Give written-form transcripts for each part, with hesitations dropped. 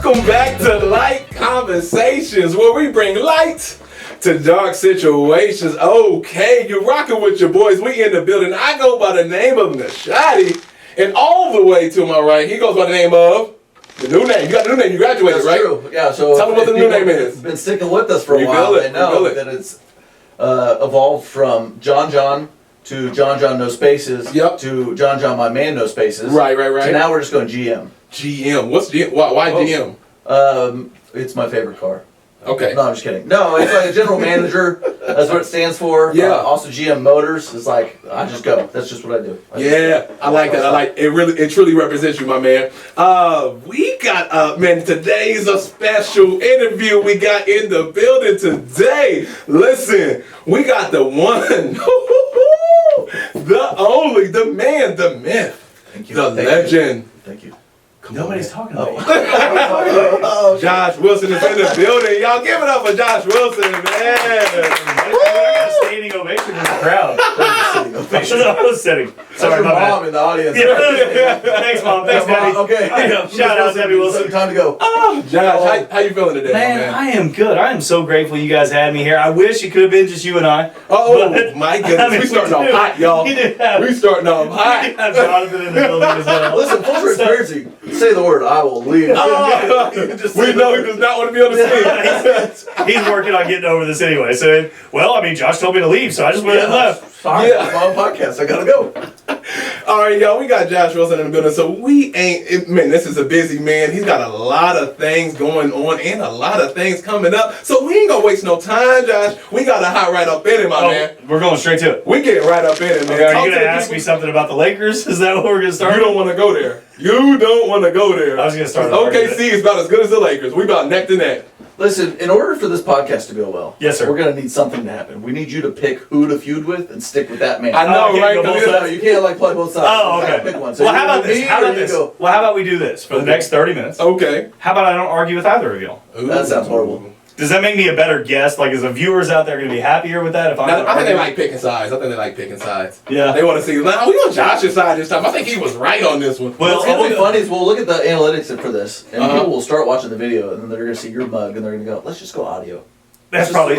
Welcome back to Light Conversations, where we bring light to dark situations. Okay, you're rocking with your boys. We in the building. I go by the name of Nashadi, and all the way to my right, he goes by the name of the new name. You got the new name. You graduated, right? That's true. Yeah. So tell them what the new name is. Been sticking with us for a while. They know that it's evolved from John to John No Spaces. Yep. To John My Man No Spaces. Right. So now we're just going GM. GM. What's GM? Why GM? It's my favorite car. Okay. No, I'm just kidding. No, it's like a general manager. That's what it stands for. Yeah. Also, GM Motors is like I just go. That's just what I do. I like that. I like it. It truly represents you, my man. We got man. Today's a special interview. We got in the building today. Listen, we got the one, the only, the man, the myth, Thank you. the legend. Thank you. Nobody's talking about you. Josh Wilson is in the building. Y'all give it up for Josh Wilson, man. I got a standing ovation in the crowd. I was sitting. Sorry, my mom in the audience. Thanks, Mom. Thanks, Daddy. Okay. Shout out, Debbie Wilson. Time to go. Josh, how you feeling today, Man, I am good. I am so grateful you guys had me here. I wish it could have been just you and I. Oh, my goodness. We starting off hot, y'all. We starting off hot. We have Jonathan in the building as well. Listen, full transparency. Say the word, I will leave. We know he does not want to be on the scene. He's working on getting over this anyway. So, well, I mean, Josh told me to leave, so I just went and left. Fine. Yeah. I'm on podcast. I gotta go. All right, y'all. We got Josh Wilson in the building. So man, this is a busy man. He's got a lot of things going on and a lot of things coming up. So we ain't gonna waste no time, Josh. We gotta hop right up in it, my man. We're going straight to it. We get right up in it, man. Are you gonna ask me something about the Lakers? Is that what we're gonna start? You don't want to go there. You don't want to go there. I was gonna start. OKC is about as good as the Lakers. We about neck to neck. Listen, in order for this podcast to go well, yes, sir, we're gonna need something to happen. We need you to pick who to feud with and stick with that man. I know, right? You can't like play both sides. Oh, okay. Pick one. So well, how about this? Well, how about we do this for the next 30 minutes? Okay. How about I don't argue with either of y'all? That sounds horrible. Does that make me a better guest? Like, is the viewers out there going to be happier with that? I think they like picking sides. Yeah. They want to see, we on Josh's side this time. I think he was right on this one. Well, what's going to be funny is we'll look at the analytics for this, and people will start watching the video, and then they're going to see your mug, and they're going to go, let's just go audio. That's probably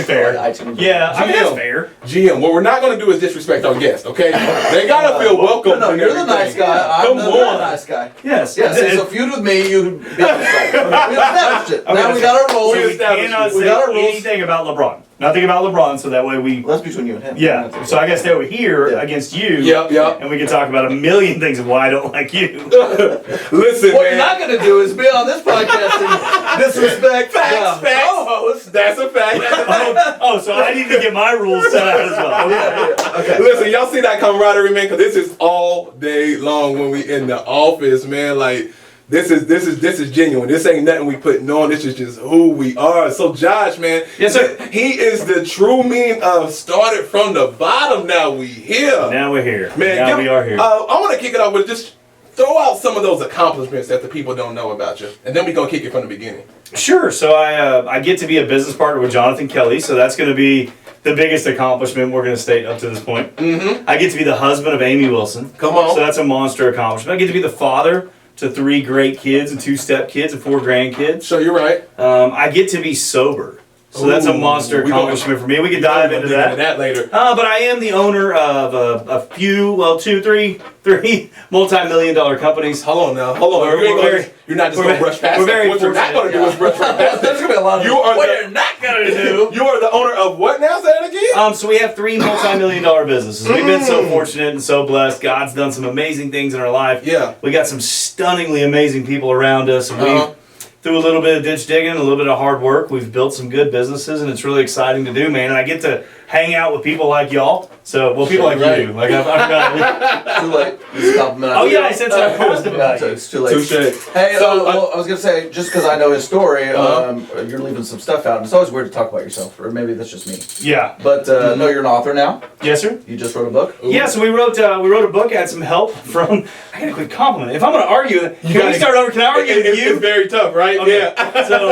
fair. Yeah, I mean, that's fair. GM, what we're not going to do is disrespect our guests, okay? They got to feel welcome. No, you're the nice guy. I'm the nice guy. Yes. So feud with me, you be on the side. We established it. Now we got our rules. We cannot say anything about LeBron. Nothing about LeBron, so that way we... Well, that's between you and him. Yeah, so I guess they were here against you. Yep. And we can talk about a million things of why I don't like you. Listen, what you're not going to do is be on this podcast and disrespect facts. co-host. That's a fact. So I need to get my rules set out as well. Okay. Listen, y'all see that camaraderie, man? Because this is all day long when we in the office, man. Like... This is genuine. This ain't nothing we putting on. This is just who we are. So Josh, man, yes sir, he is the true meaning of started from the bottom. Now we here. Now we're here. Man, we are here. I want to kick it off with just throw out some of those accomplishments that the people don't know about you, and then we gonna kick it from the beginning. Sure. So I get to be a business partner with Jonathan Kelly. So that's going to be the biggest accomplishment we're going to state up to this point. Mm-hmm. I get to be the husband of Amy Wilson. Come on. So that's a monster accomplishment. I get to be the father to 3 great kids and 2 step-kids and 4 grandkids. So you're right. I get to be sober. So that's a monster accomplishment for me. We can dive into that later. But I am the owner of a few, 2, 3 multi-million-dollar companies. Hold on now. You're not just going to brush past that. What you're not going to do is brush right past that. There's going to be a lot of what you're not going to do. You are the owner of what now? Say that again? So we have 3 multi-million-dollar businesses. We've been so fortunate and so blessed. God's done some amazing things in our life. Yeah. We got some stunningly amazing people around us. And through a little bit of ditch digging, a little bit of hard work, we've built some good businesses, and it's really exciting to do, man. And I get to hang out with people like y'all. So, people like you. Like I've got too late. It's a compliment. Oh yeah, I said something positive about you. It's too late. Touché. Hey, I was gonna say, just because I know his story, you're leaving some stuff out. And it's always weird to talk about yourself, or maybe that's just me. Yeah. But no, you're an author now. Yes, sir. You just wrote a book. Ooh. Yeah, so we wrote a book. Had some help from. I got a quick compliment. If I'm gonna argue, can we start over? Can I argue with you? It's very tough, right? Okay. Yeah. So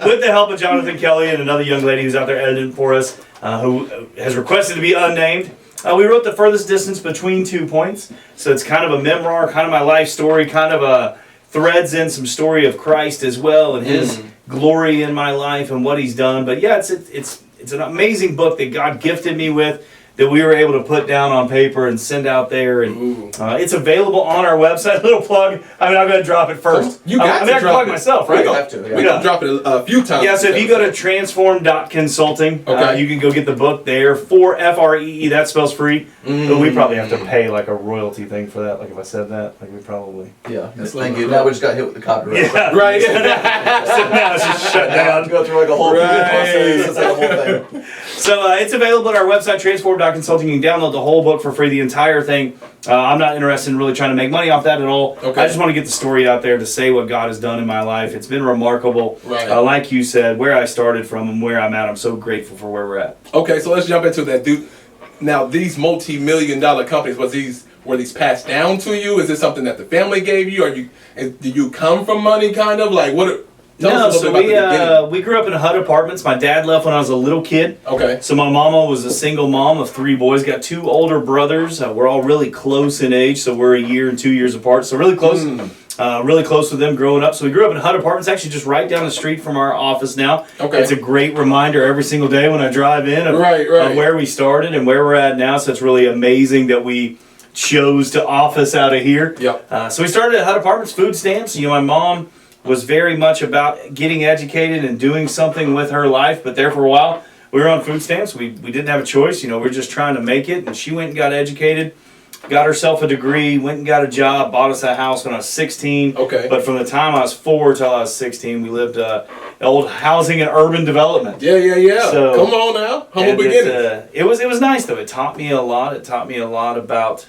with the help of Jonathan Kelly and another young lady who's out there editing for us, who has requested to be unnamed. We wrote The Furthest Distance Between 2 Points. So it's kind of a memoir, kind of my life story, kind of a threads in some story of Christ as well and His glory in my life and what He's done. But yeah, it's an amazing book that God gifted me with, that we were able to put down on paper and send out there, and it's available on our website. Little plug. I mean, I'm going to drop it first. You got to I can plug myself, right? We have to. We're going to drop it a few times. Yeah, so if you go to transform.consulting, you can go get the book there for FREE. That spells free. But we probably have to pay like a royalty thing for that. Like if I said that, like we probably. Yeah. Thank you. Now we just got hit with the copyright. Yeah. Right. So now it's just shut down. Go through like a whole process. It's like a whole thing. So it's available at our website, transform.consulting. You can download the whole book for free, the entire thing. I'm not interested in really trying to make money off that at all. Okay. I just want to get the story out there to say what God has done in my life. It's been remarkable. Right. Like you said, where I started from and where I'm at, I'm so grateful for where we're at. Okay, so let's jump into that, dude. Now, these multi-million-dollar companies, were these passed down to you? Is this something that the family gave you? Do you come from money, kind of? Like, what? Tell us a little bit about the beginning. We grew up in HUD apartments. My dad left when I was a little kid. Okay. So my mama was a single mom of 3 boys. Got 2 older brothers. We're all really close in age, so we're a year and 2 years apart. So really close. Really close with them growing up. So we grew up in HUD apartments, actually just right down the street from our office now. Okay. It's a great reminder every single day when I drive in of where we started and where we're at now. So it's really amazing that we chose to office out of here. Yep. So we started at HUD apartments, food stamps. You know, my mom was very much about getting educated and doing something with her life, but there for a while we were on food stamps. We didn't have a choice. You know, we were just trying to make it, and she went and got educated, got herself a degree, went and got a job, bought us a house when I was 16. Okay. But from the time I was 4 till I was 16, we lived old housing and urban development. Yeah. So, come on now. Humble beginnings. It was nice though. It taught me a lot. It taught me a lot about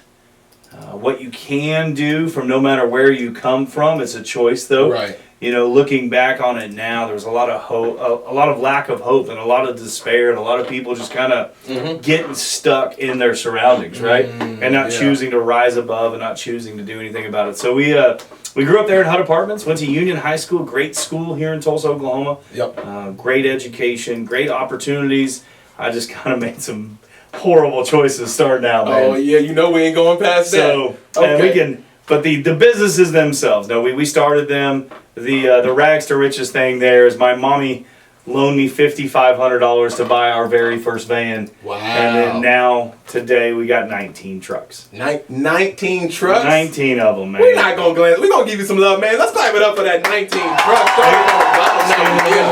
what you can do from no matter where you come from. It's a choice though. Right. You know, looking back on it now, there was a lot of hope, a lot of lack of hope, and a lot of despair, and a lot of people just kind of getting stuck in their surroundings, right? And not choosing to rise above and not choosing to do anything about it. So we grew up there in HUD apartments, went to Union High School, great school here in Tulsa, Oklahoma. Yep. Great education, great opportunities. I just kind of made some horrible choices starting out, man. Oh yeah, you know we ain't going past that. So and we can, but the businesses themselves. No, we started them. The rags to riches thing there is my mommy loaned me $5,500 to buy our very first van. Wow. And then now, today, we got 19 trucks. 19 trucks? 19 of them, man. We're not going to glance. We're going to give you some love, man. Let's clap it up for that 19 trucks.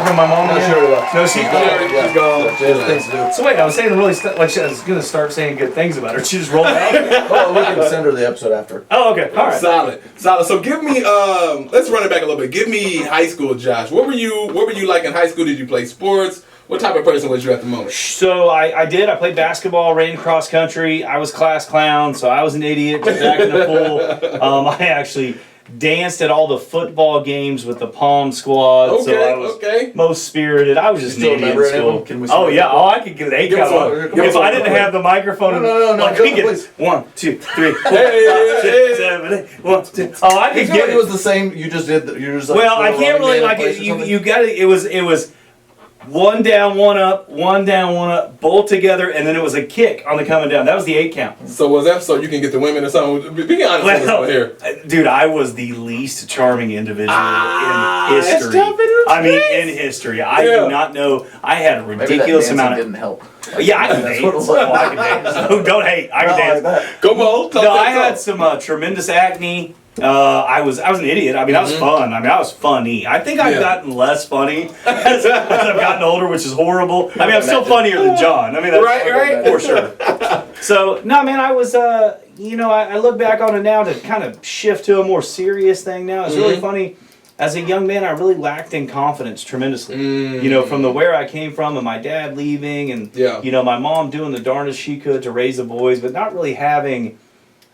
From my mom? No, she's gone. So wait, I was saying really, like I was going to start saying good things about her. She just rolled out. Oh, we can send her the episode after. Oh, okay. All right. Solid. So give me, let's run it back a little bit. Give me high school, Josh. What were you like in high school? Did you play sports? What type of person was you at the moment? So I did. I played basketball, ran cross country. I was class clown, so I was an idiot back in the pool. I actually danced at all the football games with the Palm Squad. Okay, so I was most spirited. I was just an idiot in school. Can we oh yeah, I could get an count. If I didn't have the microphone, no, like, we get 1, 2, 3, 4, 5, 6, 7, 8. 1, 2. Oh, I could get it. Was the same. You just did. You just. Well, I can't really like it. You got it. It was. 1 down, 1 up, 1 down, 1 up, both together, and then it was a kick on the coming down. That was the 8 count. So was that so you can get the women or something? Be honest with us here. Dude, I was the least charming individual in history. In history. I do not know. I had a ridiculous amount of. Didn't help. Yeah, I can dance. I can dance. No, don't hate. I can dance. Come on. No, I had some tremendous acne. I was an idiot. I mean, I was fun. I was funny. I think I've gotten less funny as I've gotten older, which is horrible. I mean, I'm still funnier than John. I mean, that's right, for sure. So, no, man, I was, I look back on it now to kind of shift to a more serious thing now. It's really funny. As a young man, I really lacked in confidence tremendously. You know, from where I came from and my dad leaving and, my mom doing the darndest she could to raise the boys, but not really having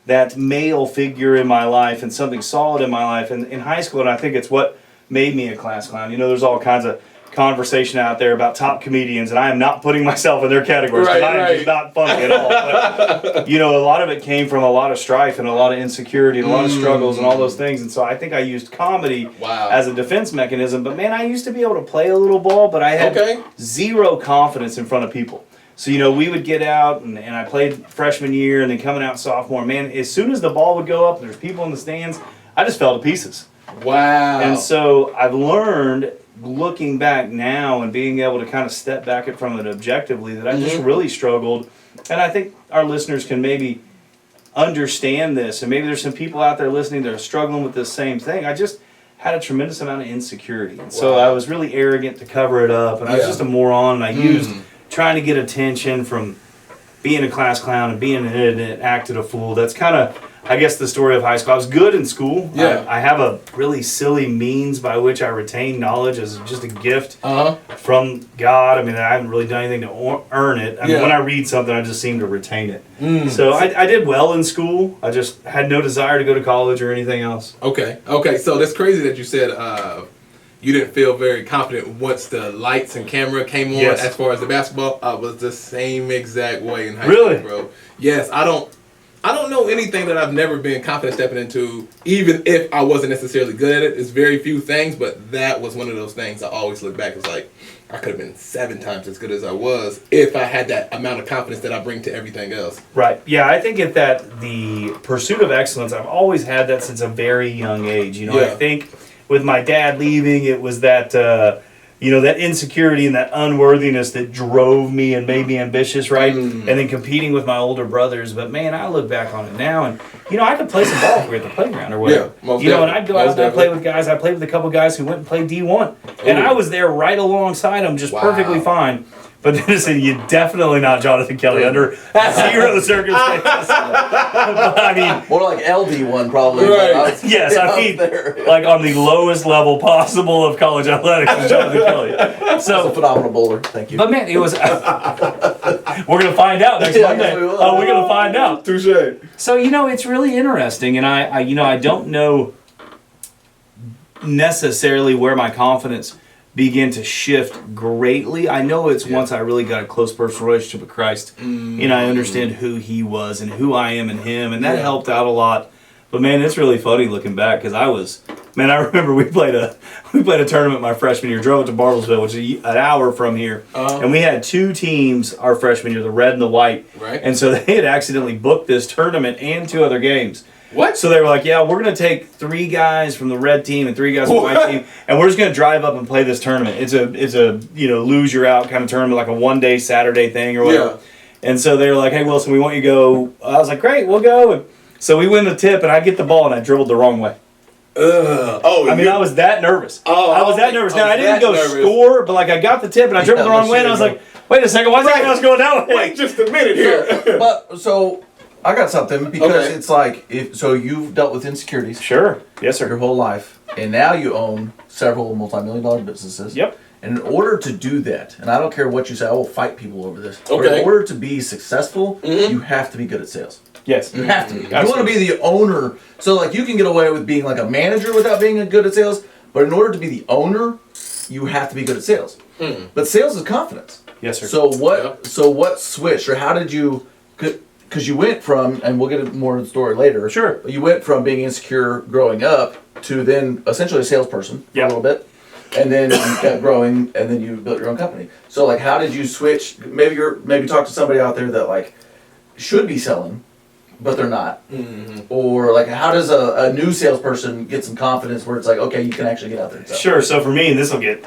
that male figure in my life and something solid in my life. And in high school, and I think it's what made me a class clown. You know, there's all kinds of conversation out there about top comedians, and I am not putting myself in their categories because I am just not funny at all. But, a lot of it came from a lot of strife and a lot of insecurity and a lot of struggles and all those things. And so I think I used comedy as a defense mechanism. But, man, I used to be able to play a little ball, but I had zero confidence in front of people. So, we would get out, and I played freshman year, and then coming out sophomore. Man, as soon as the ball would go up and there's people in the stands, I just fell to pieces. Wow. And so I've learned, looking back now and being able to kind of step back from it objectively, that I just really struggled. And I think our listeners can maybe understand this, and maybe there's some people out there listening that are struggling with the same thing. I just had a tremendous amount of insecurity, and so I was really arrogant to cover it up, and I was just a moron, and I used trying to get attention from being a class clown and being an idiot, acted a fool. That's kind of, I guess, the story of high school. I was good in school. I have a really silly means by which I retain knowledge as just a gift from God. I mean, I haven't really done anything to earn it. I mean, when I read something, I just seem to retain it. So I did well in school. I just had no desire to go to college or anything else. Okay. So that's crazy that you said you didn't feel very confident once the lights and camera came on. As far as the basketball, I was the same exact way in high school, bro. Yes, I don't know anything that I've never been confident stepping into, even if I wasn't necessarily good at it. It's very few things, but that was one of those things I always look back. It's like, I could have been 7 times as good as I was if I had that amount of confidence that I bring to everything else. Right. Yeah, I think that the pursuit of excellence, I've always had that since a very young age. You know, I think with my dad leaving, it was that, that insecurity and that unworthiness that drove me and made me ambitious, right? And then competing with my older brothers. But man, I look back on it now, and I could play some ball if we were at the playground or whatever. And I'd go out and I'd play with guys. I played with a couple guys who went and played D1, and I was there right alongside them, just perfectly fine. But then I said, you're definitely not Jonathan Kelly under zero circumstances. I mean, more like LD1 probably. Right. Yes, I mean, like on the lowest level possible of college athletics is Jonathan Kelly. So that's a phenomenal bowler. Thank you. But man, it was. We're gonna find out next Monday. We're gonna find out. Touché. So it's really interesting, and I don't know necessarily where my confidence began to shift greatly. I know it's once I really got a close personal relationship with Christ, and I understand who He was and who I am in Him, and that helped out a lot. But man, it's really funny looking back, because I remember we played a tournament my freshman year, drove it to Bartlesville, which is an hour from here, and we had 2 teams our freshman year, the red and the white, and so they had accidentally booked this tournament and 2 other games. What? So they were like, yeah, we're going to take 3 guys from the red team and 3 guys from the white team, and we're just going to drive up and play this tournament. It's a lose you're out kind of tournament, like a one-day Saturday thing or whatever. And so they were like, hey, Wilson, we want you to go. I was like, great, we'll go. And so we win the tip, and I get the ball, and I dribbled the wrong way. I was that nervous. I was that nervous. Now, I didn't go score, but I got the tip, and I dribbled the wrong way, and I was like, wait a second, why is everyone else going that way? Wait just a minute here. So I got something, because it's like, so you've dealt with insecurities. Sure. Yes, sir. Your whole life. And now you own several multi-million-dollar businesses. Yep. And in order to do that, and I don't care what you say, I will fight people over this. Okay. But in order to be successful, you have to be good at sales. Yes. You have to be. You want to be the owner. So you can get away with being like a manager without being good at sales, but in order to be the owner, you have to be good at sales. But sales is confidence. Yes, sir. So what switched, or how did you, because you went from, and we'll get more of the story later. Sure. But you went from being insecure growing up to then essentially a salesperson for a little bit. And then you kept growing, and then you built your own company. So how did you switch? Maybe talk to somebody out there that should be selling, but they're not. Or how does a new salesperson get some confidence where it's okay, you can actually get out there and sell? Sure. So for me, and this will get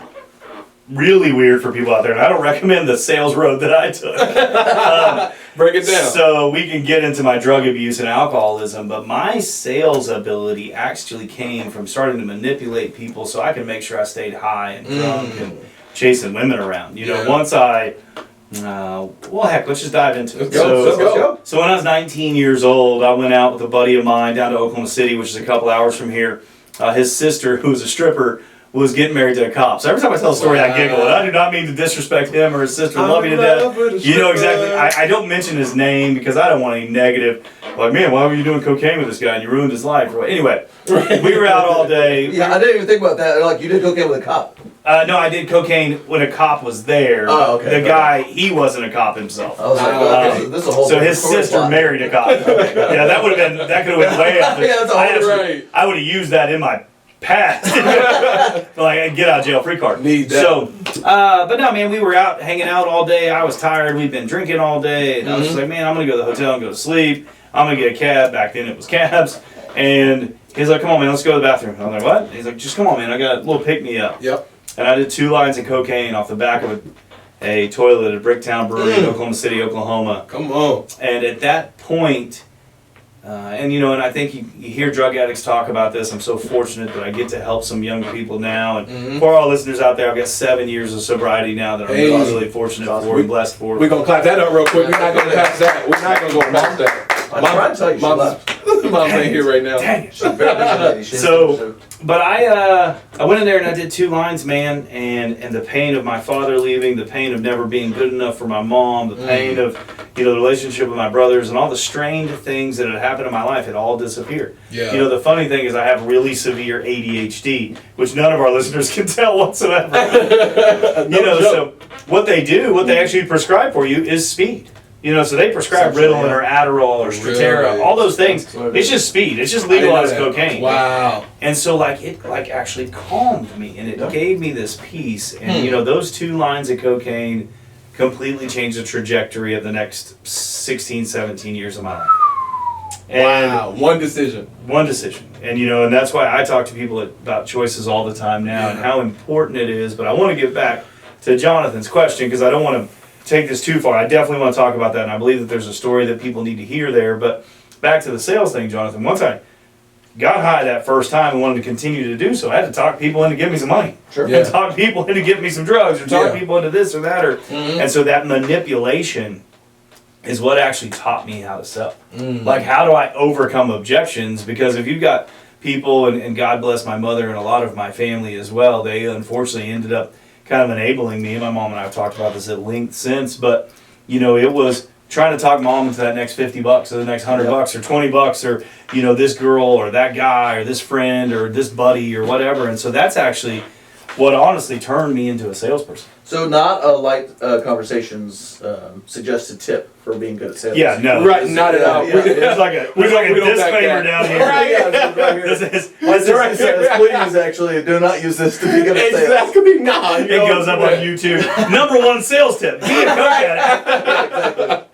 really weird for people out there, and I don't recommend the sales road that I took. Break it down. So we can get into my drug abuse and alcoholism, but my sales ability actually came from starting to manipulate people so I could make sure I stayed high and drunk and chasing women around. Once I... heck, let's just dive into it. Let's go. So when I was 19 years old, I went out with a buddy of mine down to Oklahoma City, which is a couple hours from here. His sister, who was a stripper, was getting married to a cop. So every time I tell a story, I giggle. And I do not mean to disrespect him or his sister. Love you to death. You know exactly. I don't mention his name because I don't want any negative. Man, why were you doing cocaine with this guy and you ruined his life? Anyway, we were out all day. Yeah, I didn't even think about that. You did cocaine with a cop. No, I did cocaine when a cop was there. Oh, okay. The guy, he wasn't a cop himself. I was like, this is a whole. So his sister married a cop. Yeah, that could have went way up. Yeah, that's right. I would have used that in my past. Get out of jail free card. Need that. So, but no, man, we were out hanging out all day. I was tired. We'd been drinking all day. And I was just like, man, I'm going to go to the hotel and go to sleep. I'm going to get a cab. Back then it was cabs. And He's like, come on, man, let's go to the bathroom. I'm like, what? He's like, just come on, man, I got a little pick-me-up. Yep. And I did 2 lines of cocaine off the back of a toilet at Bricktown Brewery in Oklahoma City, Oklahoma. Come on. And at that point, and I think you hear drug addicts talk about this. I'm so fortunate that I get to help some young people now. And for all listeners out there, I've got 7 years of sobriety now that I'm really fortunate for and blessed for. We're going to clap that up real quick. We're not going to pass that. We're not going to go past that. I'm trying to tell you, she left. Mom's ain't here right now. Dang it. So, but I went in there and I did 2 lines, man, and the pain of my father leaving, the pain of never being good enough for my mom, the pain of the relationship with my brothers, and all the strained things that had happened in my life had all disappeared. Yeah. The funny thing is I have really severe ADHD, which none of our listeners can tell whatsoever. So what they actually prescribe for you is speed. So they prescribe Ritalin or Adderall or Strattera, all those things. It's just speed. It's just legalized cocaine. Wow. And so it actually calmed me, and it gave me this peace. And those 2 lines of cocaine completely changed the trajectory of the next 16, 17 years of my life. And wow. One decision. And and that's why I talk to people about choices all the time now and how important it is. But I want to get back to Jonathan's question because I don't want to take this too far. I definitely want to talk about that, and I believe that there's a story that people need to hear there. But back to the sales thing, Jonathan. Once I got high that first time and wanted to continue to do so, I had to talk people into giving me some money. Sure. And talk people into giving me some drugs, or talk people into this or that, and so that manipulation is what actually taught me how to sell. Like, how do I overcome objections? Because if you've got people, and God bless my mother and a lot of my family as well, they unfortunately ended up kind of enabling me. My mom and I have talked about this at length since, but it was trying to talk mom into that next $50 or the next $100 or $20 or this girl or that guy or this friend or this buddy or whatever. And so that's actually what honestly turned me into a salesperson. So not a LYTE Conversations suggested tip for being good at sales. Yeah, no. Right, not at all. There's like a disclaimer down here. Right here. This It says, please actually do not use this to be good at sales. Exactly. Nah. It goes up on YouTube. Number 1 sales tip: be a cook at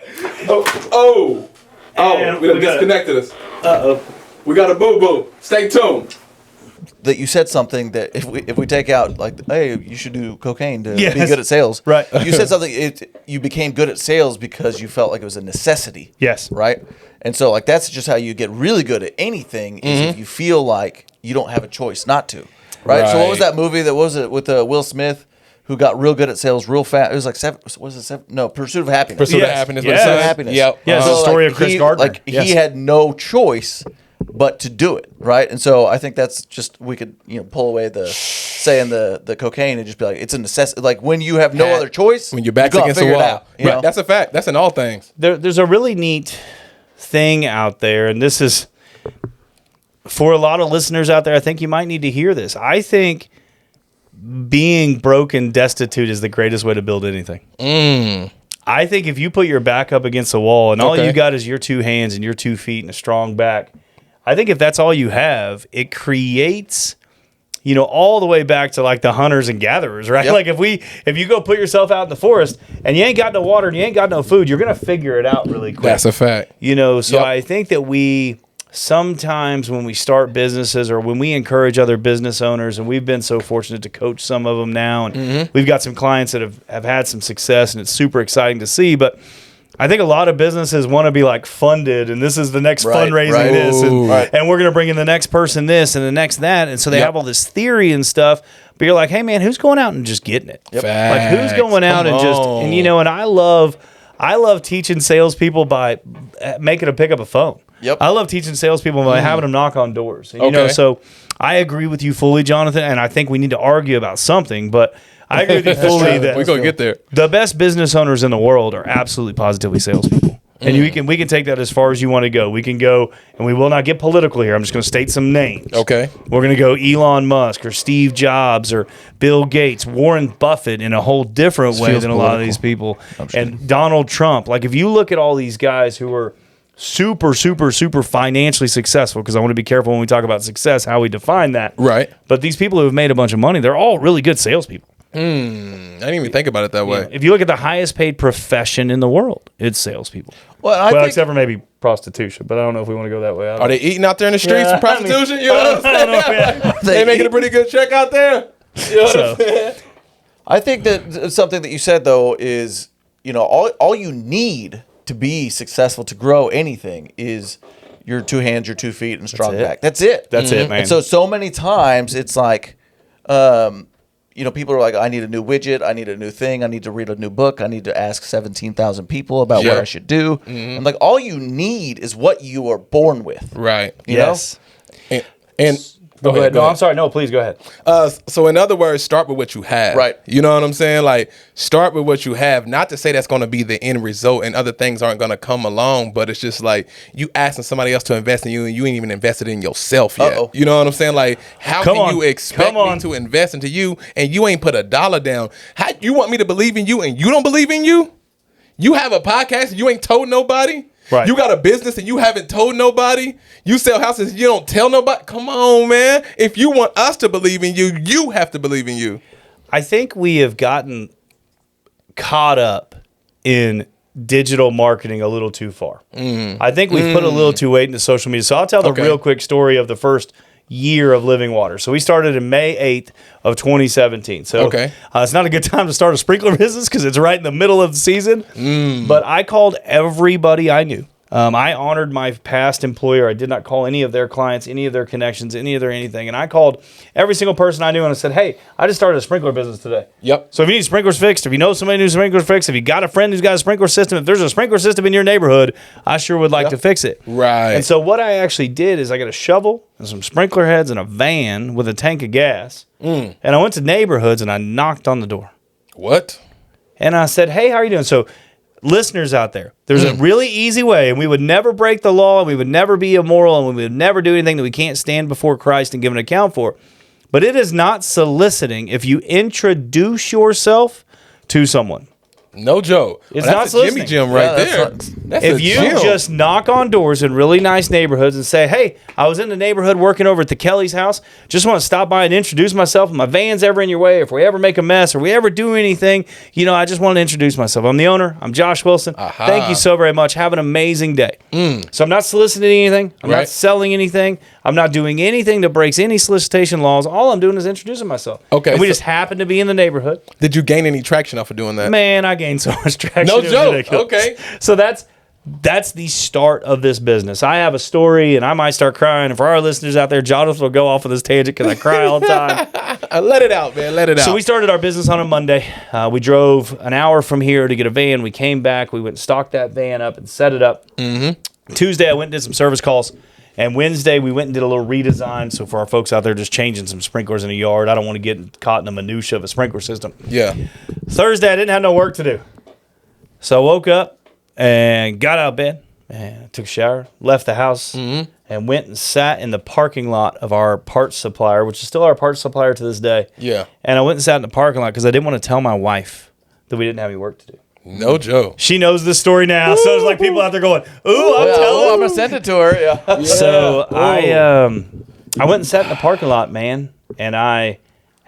it. We disconnected us. Uh-oh. We got a boo-boo. Stay tuned. That you said something that if we take out, like, hey, you should do cocaine to be good at sales. Right. You said something, you became good at sales because you felt like it was a necessity. Yes. Right? And so, like, that's just how you get really good at anything is if you feel like you don't have a choice not to. Right? So what was that movie that was it with Will Smith who got real good at sales real fast? It was like Pursuit of Happiness. Pursuit of Happiness. Pursuit of Happiness. Yep. Yeah, it's the story of Chris Gardner. Like, he had no choice but to do it, right? And so I think that's just, we could pull away the saying the cocaine and just be like, it's a necessity. Like, when you have no other choice, when your back's against the wall. Right. That's a fact. That's in all things. There's a really neat thing out there, and this is for a lot of listeners out there. I think you might need to hear this. I think being broke and destitute is the greatest way to build anything. I think if you put your back up against the wall and all you got is your 2 hands and your 2 feet and a strong back, I think if that's all you have, it creates, all the way back to like the hunters and gatherers, right? Yep. Like if you go put yourself out in the forest and you ain't got no water and you ain't got no food, you're going to figure it out really quick. That's a fact. So I think that we sometimes when we start businesses or when we encourage other business owners, and we've been so fortunate to coach some of them now, and we've got some clients that have had some success, and it's super exciting to see, but I think a lot of businesses want to be like funded, and this is the next fundraising this, and we're going to bring in the next person this and the next that, and so they have all this theory and stuff. But you're like, hey man, who's going out and just getting it? Yep. Like, who's going out and just and I love teaching salespeople by making them pick up a phone. Yep. I love teaching salespeople by having them knock on doors. And, so I agree with you fully, Jonathan, and I think we need to argue about something, but I agree with you fully that we're going to get there. The best business owners in the world are absolutely positively salespeople. And we can take that as far as you want to go. We can go, and we will not get political here. I'm just going to state some names. Okay. We're going to go Elon Musk or Steve Jobs or Bill Gates, Warren Buffett in a whole different way than a lot of these people. And Donald Trump. Like, if you look at all these guys who are super, super, super financially successful, because I want to be careful when we talk about success, how we define that. Right. But these people who have made a bunch of money, they're all really good salespeople. I didn't even think about it that way. If you look at the highest paid profession in the world, it's salespeople. Well, Except for maybe prostitution, but I don't know if we want to go that way. Are they eating out there in the streets for prostitution? You know what I'm saying? They making a pretty good check out there. You know what I'm saying? I think that something that you said though is, all you need to be successful, to grow anything, is your 2 hands, your 2 feet, and strong back. That's it. That's it, man. And so many times it's like, people are like, I need a new widget, I need a new thing, I need to read a new book, I need to ask 17,000 people about what I should do. And like, all you need is what you are born with. Right. You know? And Go ahead. No, I'm sorry. No, please go ahead. So in other words, start with what you have. Right. You know what I'm saying? Like, start with what you have. Not to say that's going to be the end result and other things aren't going to come along, but it's just like you asking somebody else to invest in you and you ain't even invested in yourself yet. You know what I'm saying? Like, how can you expect me to invest into you and you ain't put $1 down? How you want me to believe in you and you don't believe in you? You have a podcast and you ain't told nobody? Right. You got a business and you haven't told nobody? You sell houses and you don't tell nobody? Come on, man. If you want us to believe in you, you have to believe in you. I think we have gotten caught up in digital marketing a little too far. I think we've put a little too weight into social media. So I'll tell the real quick story of the first year of Living Water. So we started in May 8th of 2017. So it's not a good time to start a sprinkler business because it's right in the middle of the season. But I called everybody I knew. I honored my past employer. I did not call any of their clients, any of their connections, any of their anything. And I called every single person I knew and I said, hey, I just started a sprinkler business today. Yep. So if you need sprinklers fixed, if you know somebody who needs sprinklers fixed, if you got a friend who's got a sprinkler system, if there's a sprinkler system in your neighborhood, I sure would like to fix it. Right. And so what I actually did is I got a shovel and some sprinkler heads and a van with a tank of gas. And I went to neighborhoods and I knocked on the door. What? And I said, hey, how are you doing? So listeners out there, there's a really easy way, and we would never break the law, and we would never be immoral, and we would never do anything that we can't stand before Christ and give an account for. But it is not soliciting if you introduce yourself to someone. No joke. It's that's not a soliciting. Jimmy Jim right there. That's If a you gym. just knock on doors in really nice neighborhoods and say, hey, I was in the neighborhood working over at the Kelly's house. Just want to stop by and introduce myself. If my van's ever in your way, if we ever make a mess or we ever do anything, I just want to introduce myself. I'm the owner. I'm Josh Wilson. Thank you so very much. Have an amazing day. So I'm not soliciting anything. I'm not selling anything. I'm not doing anything that breaks any solicitation laws. All I'm doing is introducing myself. Okay. And we just happen to be in the neighborhood. Did you gain any traction off of doing that? Man, I gained so much traction. No It was joke. ridiculous. Okay. So that's the start of this business. I have a story, and I might start crying. And for our listeners out there, Jonathan will go off on this tangent because I cry all the time. Let it out, man. Let it out. So we started our business on a Monday. We drove an hour from here to get a van. We came back. We went and stocked that van up and set it up. Tuesday, I went and did some service calls. And Wednesday, we went and did a little redesign. So for our folks out there just changing some sprinklers in a yard, I don't want to get caught in the minutia of a sprinkler system. Yeah. Thursday, I didn't have no work to do. So I woke up and got out of bed and took a shower, left the house, and went and sat in the parking lot of our parts supplier, which is still our parts supplier to this day. Yeah. And I went and sat in the parking lot because I didn't want to tell my wife that we didn't have any work to do. No joke. She knows this story now, so there's like people out there going, "Ooh, I'm telling." I'm gonna send it to her. Yeah. So I went and sat in the parking lot, man, and I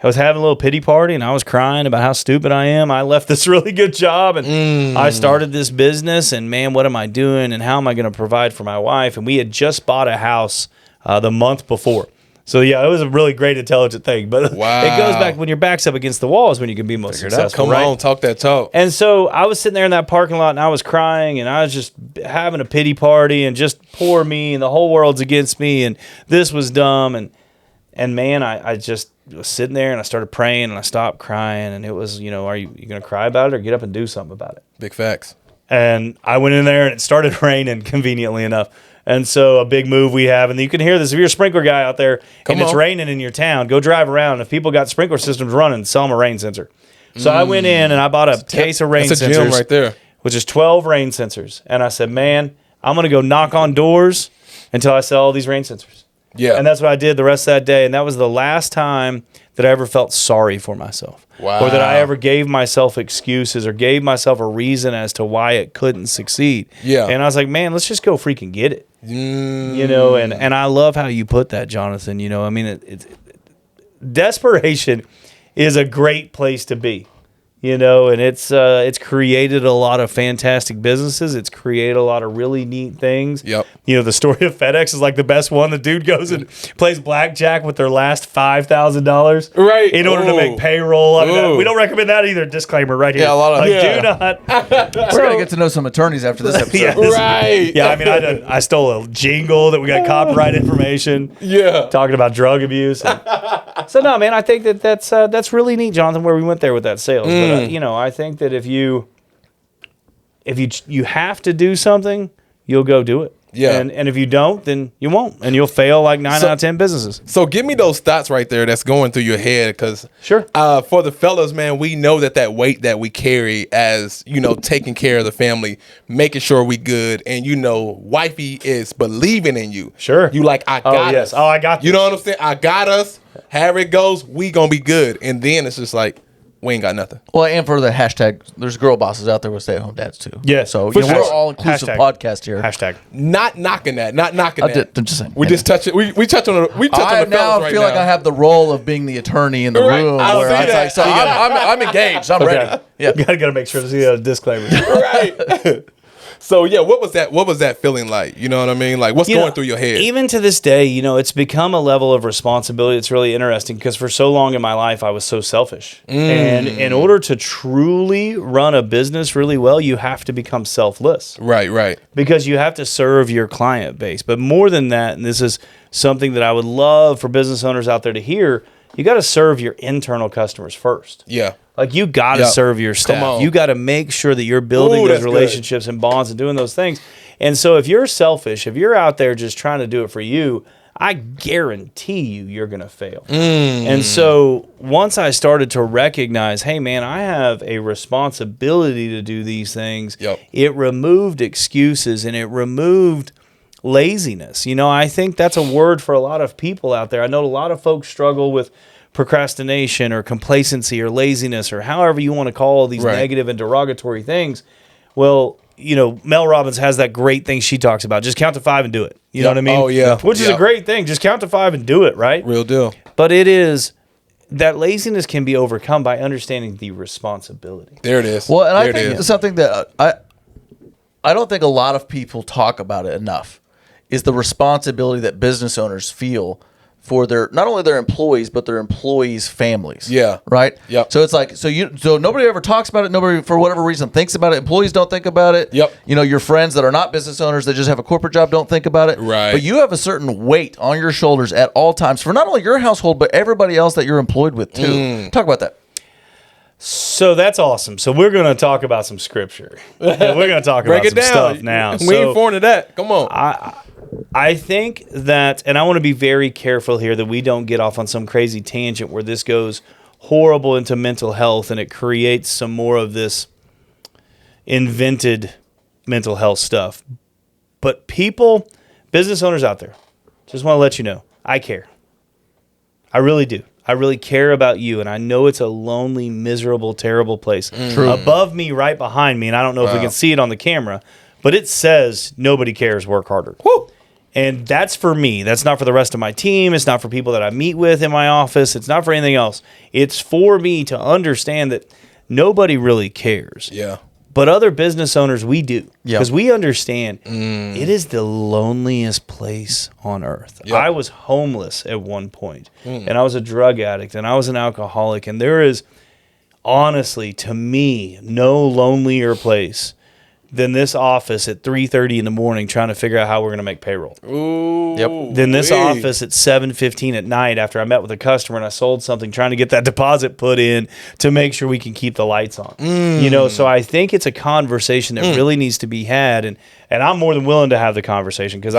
was having a little pity party, and I was crying about how stupid I am. I left this really good job, and I started this business, and man, what am I doing, and how am I going to provide for my wife? And we had just bought a house the month before. So, yeah, it was a really great, intelligent thing. But it goes back when your back's up against the wall is when you can be most successful. Come on, talk that talk. And so I was sitting there in that parking lot, and I was crying, and I was just having a pity party, and just poor me, and the whole world's against me, and this was dumb. And man, I just was sitting there, and I started praying, and I stopped crying, and it was, are you going to cry about it or get up and do something about it? Big facts. And I went in there, and it started raining, conveniently enough. And so a big move we have, and you can hear this if you're a sprinkler guy out there and it's raining in your town, go drive around. If people got sprinkler systems running, sell them a rain sensor. So I went in and I bought a case of rain That's a sensors. gym right there. Which is 12 rain sensors. And I said, man, I'm going to go knock on doors until I sell all these rain sensors. Yeah. And that's what I did the rest of that day. And that was the last time that I ever felt sorry for myself. Wow. Or that I ever gave myself excuses or gave myself a reason as to why it couldn't succeed. Yeah. And I was like, man, let's just go freaking get it. And I love how you put that, Jonathan. I mean, desperation is a great place to be. You know, and it's created a lot of fantastic businesses. It's created a lot of really neat things. Yep. You know, the story of FedEx is like the best one. The dude goes and plays blackjack with their last $5,000. Right. In order to make payroll. I mean, we don't recommend that either. Disclaimer right here. Yeah, a lot of do not. We're gonna get to know some attorneys after this episode. Yeah, Right. Yeah, I mean, I stole a jingle that we got copyright information. Yeah. Talking about drug abuse. So no, man, I think that's really neat, Jonathan, where we went there with that sales. But you know, I think that if you have to do something, you'll go do it. Yeah. And if you don't, then you won't, and you'll fail like 9 out of 10 businesses. So give me those thoughts right there that's going through your head, because Sure. For the fellas, man, we know that weight that we carry as, you know, taking care of the family, making sure we good, and you know, wifey is believing in you. Sure. You like, I got us. Oh, I got You know what I'm saying? I got us. However it goes, we gonna be good. And then it's just like, we ain't got nothing. Well, and for the hashtag, there's girl bosses out there with stay-at-home dads too. Yeah. So For you know, sure. we're all inclusive Hashtag. podcast here. Hashtag. Not knocking that. Not knocking that. I'm just saying. We just touch it. We touch on the. We touch I on the now fellas right feel like I have the role of being the attorney in the Right, room. I Where see I was that. like, so I'm engaged. I'm ready. Yeah. You gotta make sure to see a disclaimer. Right. So yeah, what was that feeling like? You know what I mean? Like, what's going through your head? Even to this day, you know, it's become a level of responsibility. It's really interesting because for so long in my life, I was so selfish. And in order to truly run a business really well, you have to become selfless. Right. Because you have to serve your client base. But more than that, and this is something that I would love for business owners out there to hear, you got to serve your internal customers first. Yeah. Like, you got to serve your staff. on. You got to make sure that you're building those that's good. relationships and bonds and doing those things. And so if you're selfish, if you're out there just trying to do it for you, I guarantee you're going to fail. And so once I started to recognize, hey, man, I have a responsibility to do these things, it removed excuses and it removed laziness. You know, I think that's a word for a lot of people out there. I know a lot of folks struggle with procrastination or complacency or laziness or however you want to call these negative and derogatory things. Well, you know, Mel Robbins has that great thing she talks about. Just count to 5 and do it. You know what I mean? Oh, yeah. Which is a great thing. Just count to 5 and do it, right? Real deal. But it is, that laziness can be overcome by understanding the responsibility. There it is. Well, and there I think something that I don't think a lot of people talk about it enough is the responsibility that business owners feel for their, not only their employees, but their employees' families. Yeah. Right? Yep. So it's like, so nobody ever talks about it. Nobody, for whatever reason, thinks about it. Employees don't think about it. Yep. You know, your friends that are not business owners that just have a corporate job don't think about it. Right. But you have a certain weight on your shoulders at all times for not only your household, but everybody else that you're employed with too. Talk about that. So that's awesome. So we're going to talk about some scripture. We're going to talk about some stuff now. We ain't foreign to that. Come on. I think that, and I want to be very careful here that we don't get off on some crazy tangent where this goes horrible into mental health and it creates some more of this invented mental health stuff. But people, business owners out there, just want to let you know, I care. I really do. I really care about you, and I know it's a lonely, miserable, terrible place. True. Above me, right behind me, and I don't know if we can see it on the camera, but it says, nobody cares, work harder. Woo. And that's for me. That's not for the rest of my team. It's not for people that I meet with in my office. It's not for anything else. It's for me to understand that nobody really cares. Yeah. But other business owners, we do. Yeah. Because we understand it is the loneliest place on earth. Yep. I was homeless at one point, and I was a drug addict, and I was an alcoholic. And there is, honestly, to me, no lonelier place than this office at 3:30 in the morning trying to figure out how we're going to make payroll. Ooh. Yep. Then this office at 7:15 at night after I met with a customer and I sold something, trying to get that deposit put in to make sure we can keep the lights on. You know, so I think it's a conversation that really needs to be had, and I'm more than willing to have the conversation because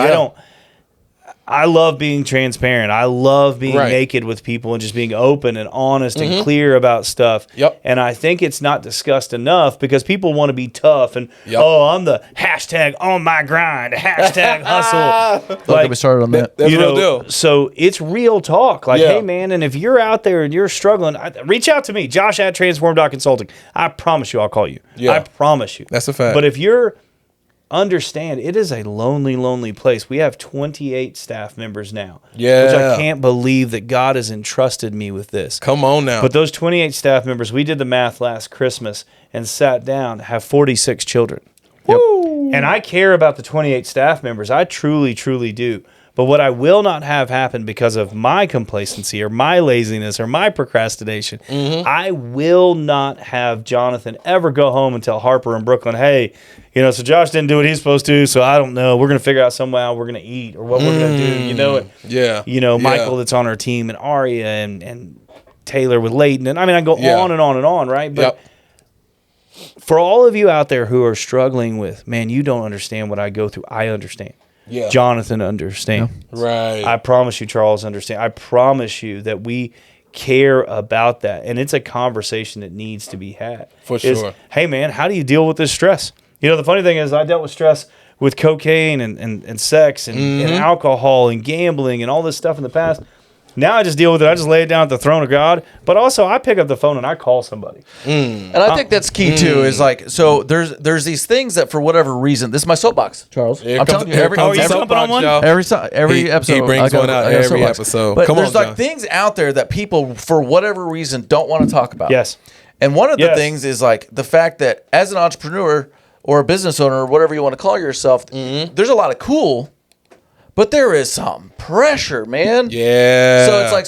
I love being transparent. I love being naked with people and just being open and honest and clear about stuff. Yep. And I think it's not discussed enough because people want to be tough and, oh, I'm the hashtag on my grind, hashtag hustle. Like, we started on that. That's you real know, deal. so it's real talk. Like, hey, man, and if you're out there and you're struggling, reach out to me, Josh at transform.consulting. I promise you I'll call you. Yeah. I promise you. That's a fact. But if you're understand it is a lonely, lonely place. We have 28 staff members now. Yeah. Which I can't believe that God has entrusted me with this. Come on now. But those 28 staff members, we did the math last Christmas and sat down, have 46 children. Woo. And I care about the 28 staff members. I truly, truly do. But what I will not have happen because of my complacency or my laziness or my procrastination, I will not have Jonathan ever go home and tell Harper and Brooklyn, hey, so Josh didn't do what he's supposed to, so I don't know. We're going to figure out somehow we're going to eat or what we're going to do. Yeah. Michael that's on our team and Aria and Taylor with LYTE. And I go on and on and on, right? But for all of you out there who are struggling with, man, you don't understand what I go through. I understand. Yeah. Jonathan understands. Right. I promise you, Charles understands. I promise you that we care about that. And it's a conversation that needs to be had. For sure. Hey, man, how do you deal with this stress? The funny thing is I dealt with stress with cocaine and sex and alcohol and gambling and all this stuff in the past. Now I just deal with it. I just lay it down at the throne of God. But also I pick up the phone and I call somebody. And I think that's key too. Is like, so there's these things that for whatever reason, this is my soapbox, Charles. I'm telling you, every jumping on one? every episode He brings one out every soapbox. episode. But Come there's on, like John. things out there that people for whatever reason don't want to talk about. Yes. And one of the Yes. things is like the fact that as an entrepreneur or a business owner or whatever you want to call yourself, there's a lot of cool. But there is some pressure, man. Yeah. So it's like,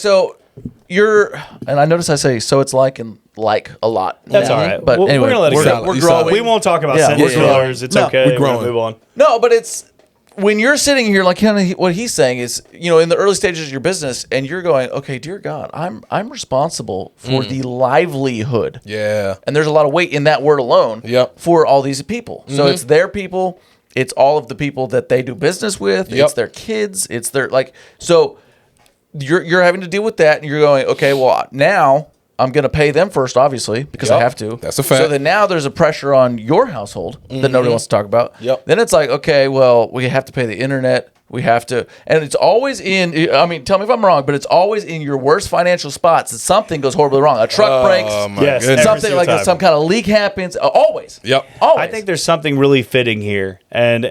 and I notice I say, so it's like and like a lot. That's now. all right. But anyway, we're going to let it go. we're growing. We won't talk about Yeah, sentence we're growing. fillers. It's No, okay. we're growing. We're gonna move on. No, but it's when you're sitting here, like kind of what he's saying is, in the early stages of your business, and you're going, okay, dear God, I'm responsible for the livelihood. Yeah. And there's a lot of weight in that word alone. Yep. For all these people. So it's their people. It's all of the people that they do business with. Yep. It's their kids. It's their so you're having to deal with that, and you're going, okay, well now I'm going to pay them first, obviously, because I Yep. have to. That's a fact. So then now there's a pressure on your household that nobody wants to talk about. Yep. Then it's like, okay, well, we have to pay the internet. We have to, and it's always tell me if I'm wrong, but it's always in your worst financial spots that something goes horribly wrong. A truck breaks, my Yes, goodness. every something single like time. some kind of leak happens. Always. Yep. Always. I think there's something really fitting here, and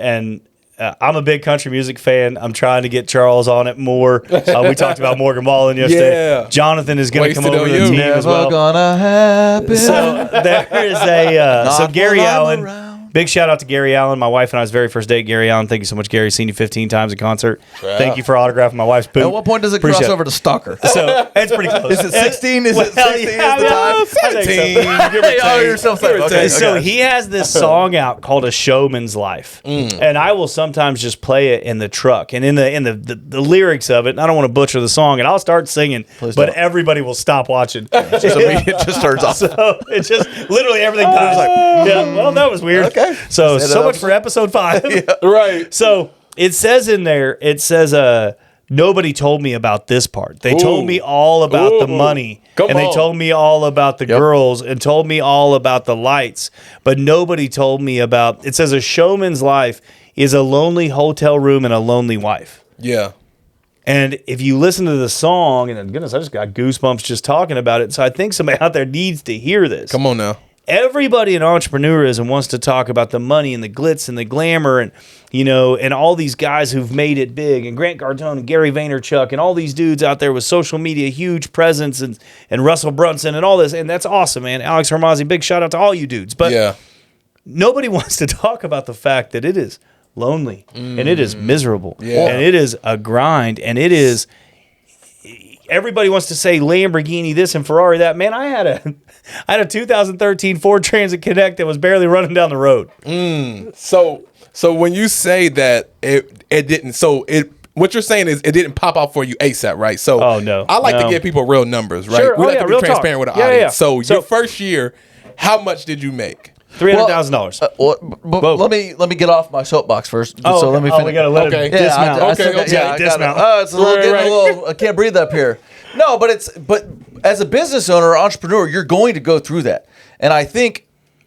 I'm a big country music fan. I'm trying to get Charles on it more. We talked about Morgan Wallen yesterday. Yeah. Jonathan is going to come Wasted over on to the you. team never as well. gonna happen. So there is so Not Gary while I'm Allen. around. Big shout out to Gary Allen, my wife and I's very first date. Gary Allen, thank you so much, Gary. Seen you 15 times in concert. Thank you for autographing my wife's boot. At what point does it Appreciate cross over to stalker? So it's pretty close. Is it 16? Is it Well, 16 yeah, is the time? I think so. 17. Give or Oh, take. you're so Give or okay. take. So he has this song out called "A Showman's Life," and I will sometimes just play it in the truck. And in the lyrics of it, and I don't want to butcher the song, and I'll start singing, but don't. everybody will stop watching. It just turns off. So it just literally everything dies. Yeah, well, that was weird. Okay. So Set it much up. for episode 5. Right. So it says in there, nobody told me about this part. They told me all about the money. Come and they on. told me all about the girls and told me all about the lights. But nobody told me about, it says a showman's life is a lonely hotel room and a lonely wife. Yeah. And if you listen to the song, and goodness, I just got goosebumps just talking about it. So I think somebody out there needs to hear this. Come on now. Everybody in entrepreneurism wants to talk about the money and the glitz and the glamour and, and all these guys who've made it big, and Grant Cardone and Gary Vaynerchuk and all these dudes out there with social media, huge presence, and Russell Brunson and all this. And that's awesome, man. Alex Hormozzi, big shout out to all you dudes. But Yeah. nobody wants to talk about the fact that it is lonely and it is miserable Yeah. and it is a grind and it is... Everybody wants to say Lamborghini this and Ferrari that. Man, I had a 2013 Ford Transit Connect that was barely running down the road. So when you say that it didn't, what you're saying is it didn't pop out for you ASAP, right? So Oh, no. I like No. to give people real numbers, right? Sure. We Oh, like yeah, to be real transparent talk. with the Yeah, audience. yeah. So So- your first year, how much did you make? $300,000. Well, let me get off my soapbox first. Oh, So let me finish. we got to let Okay. it Yeah, dismount. I still Okay, got- okay. yeah, I got it. Dismount. It's a little, Right, getting right. a little. I can't breathe up here. No, but as a business owner or entrepreneur, you're going to go through that. And I think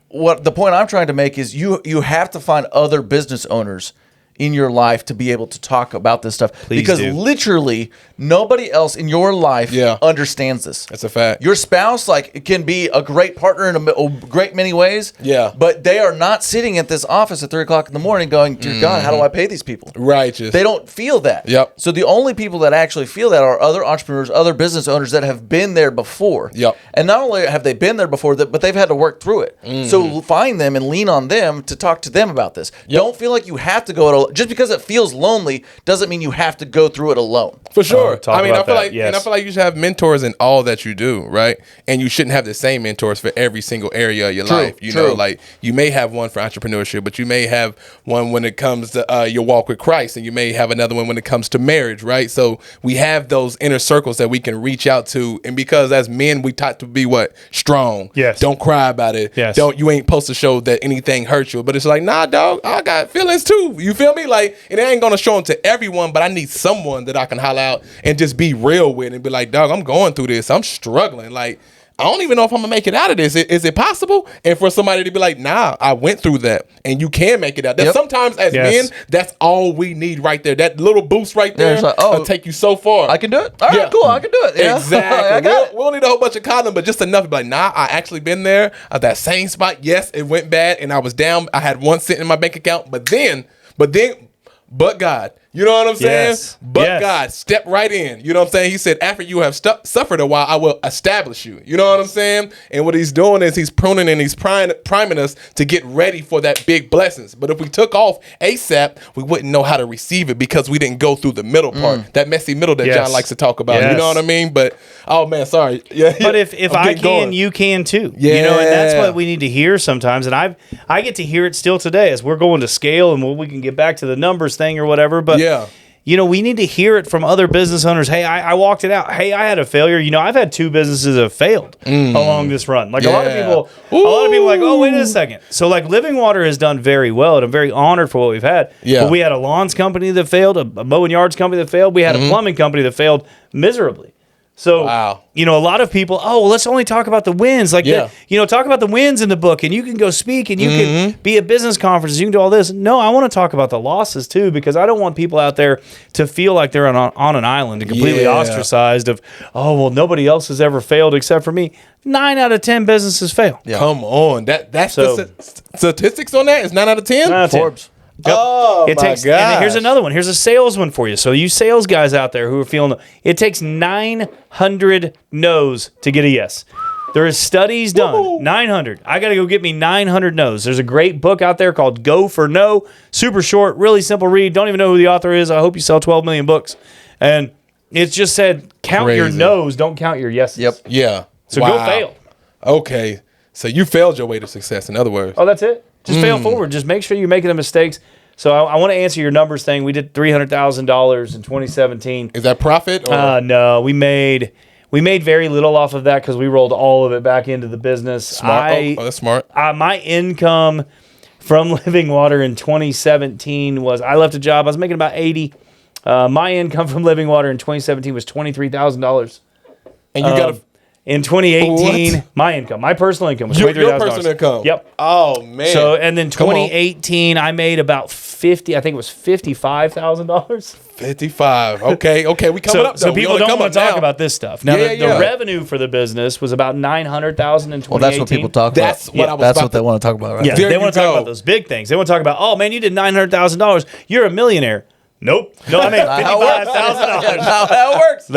what the point I'm trying to make is you have to find other business owners in your life to be able to talk about this stuff. Please because do. literally nobody else in your life understands this. That's a fact. Your spouse, like, can be a great partner in a great many ways. Yeah. But they are not sitting at this office at 3 o'clock in the morning going, dear God, how do I pay these people? Righteous. They don't feel that. Yep. So the only people that actually feel that are other entrepreneurs, other business owners that have been there before. Yep. And not only have they been there before, but they've had to work through it. So find them and lean on them to talk to them about this. Don't feel like you have to go it alone. Just because it feels lonely doesn't mean you have to go through it alone. For sure. talk I mean, I about feel that, like, yes. and I feel like you should have mentors in all that you do, right? And you shouldn't have the same mentors for every single area of your life. You know, like you may have one for entrepreneurship, but you may have one when it comes to your walk with Christ, and you may have another one when it comes to marriage, right? So we have those inner circles that we can reach out to, and because as men, we taught to be what? Strong. Yes. Don't cry about it. Yes. You ain't supposed to show that anything hurts you, but it's like, nah, dog, I got feelings too. You feel me? Like, and I ain't gonna show them to everyone, but I need someone that I can holler out and just be real with and be like, dog, I'm going through this. I'm struggling. Like, I don't even know if I'm gonna make it out of this. Is it possible? And for somebody to be like, nah, I went through that, and you can make it out. That sometimes as men, that's all we need right there. That little boost right there it's like, will take you so far. I can do it. All right, cool. I can do it. Yeah. Exactly. I got it. We don't need a whole bunch of condom, but just enough to be like, nah, I actually been there at that same spot. Yes, it went bad, and I was down. I had one cent in my bank account, but God. You know what I'm saying? Yes. But Yes. God, step right in. You know what I'm saying? He said, after you have suffered a while, I will establish you. You know what I'm saying? And what he's doing is he's pruning and he's priming us to get ready for that big blessings. But if we took off ASAP, we wouldn't know how to receive it because we didn't go through the middle part, that messy middle that Yes. John likes to talk about. Yes. You know what I mean? But, oh man, sorry. Yeah. But if I'm I getting can, going. you can too. You know, and that's what we need to hear sometimes. And I get to hear it still today as we're going to scale, and we can get back to the numbers thing or whatever. But you know, we need to hear it from other business owners. Hey, I walked it out. Hey, I had a failure. You know, I've had 2 businesses that have failed along this run. Like a lot of people are like, oh, wait a second. So like Living Water has done very well, and I'm very honored for what we've had. Yeah. But we had a lawns company that failed, a mowing yards company that failed. We had a plumbing company that failed miserably. So, you know, a lot of people, let's only talk about the wins. Like, talk about the wins in the book, and you can go speak, and you can be at business conferences, you can do all this. No, I want to talk about the losses too, because I don't want people out there to feel like they're on an island and completely ostracized of, nobody else has ever failed except for me. 9 out of 10 businesses fail. Yeah. Come on. That's the statistics on that? It's 9 out of 10? 9 out of 10. Forbes. Yep. Oh, it takes, and here's another one. Here's a sales one for you. So you sales guys out there who are feeling it takes 900 no's to get a yes. There is studies done. 900. I got to go get me 900 no's. There's a great book out there called Go for No. Super short, really simple read. Don't even know who the author is. I hope you sell 12 million books. And it's just said count your no's, don't count your yeses. Yep. Yeah. So go fail. Okay. So you failed your way to success, in other words. Oh, that's it? Just fail forward. Just make sure you're making the mistakes. So I want to answer your numbers thing. We did $300,000 in 2017. Is that profit? Or? No, we made very little off of that because we rolled all of it back into the business. Smart. That's smart. My income from Living Water in 2017 was, I left a job. I was making about 80. My income from Living Water in 2017 was $23,000. And you got in 2018, my personal income was $23,000. Your personal income? Yep. Oh, man. So, and then 2018, I made about $55,000. 55. Okay. We coming up, though. So people don't want to talk about this stuff. Now, the revenue for the business was about $900,000 in 2018. Well, that's what people talk about. That's what That's what they want to talk about, right? Yeah, they want to talk about those big things. They want to talk about, oh, man, you did $900,000. You're a millionaire. Nope. No, I made $55,000. That's not how it works.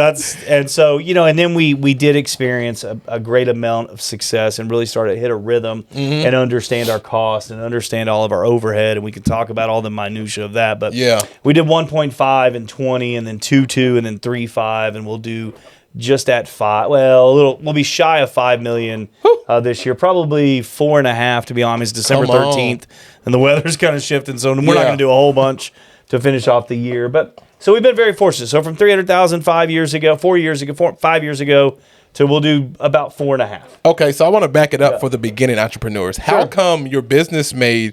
And so, and then we did experience a great amount of success and really started to hit a rhythm and understand our costs and understand all of our overhead. And we can talk about all the minutia of that. But we did 1.5 and 20 and then 2.2 and then 3.5, and we'll do just at 5. Well, we'll be shy of 5 million this year. Probably 4.5 to be honest. December 13th, and the weather's kind of shifting, so we're not going to do a whole bunch to finish off the year. But so we've been very fortunate. So from 300,000 5 years ago, 5 years ago, to we'll do about 4.5. Okay, so I want to back it up for the beginning entrepreneurs. How come your business made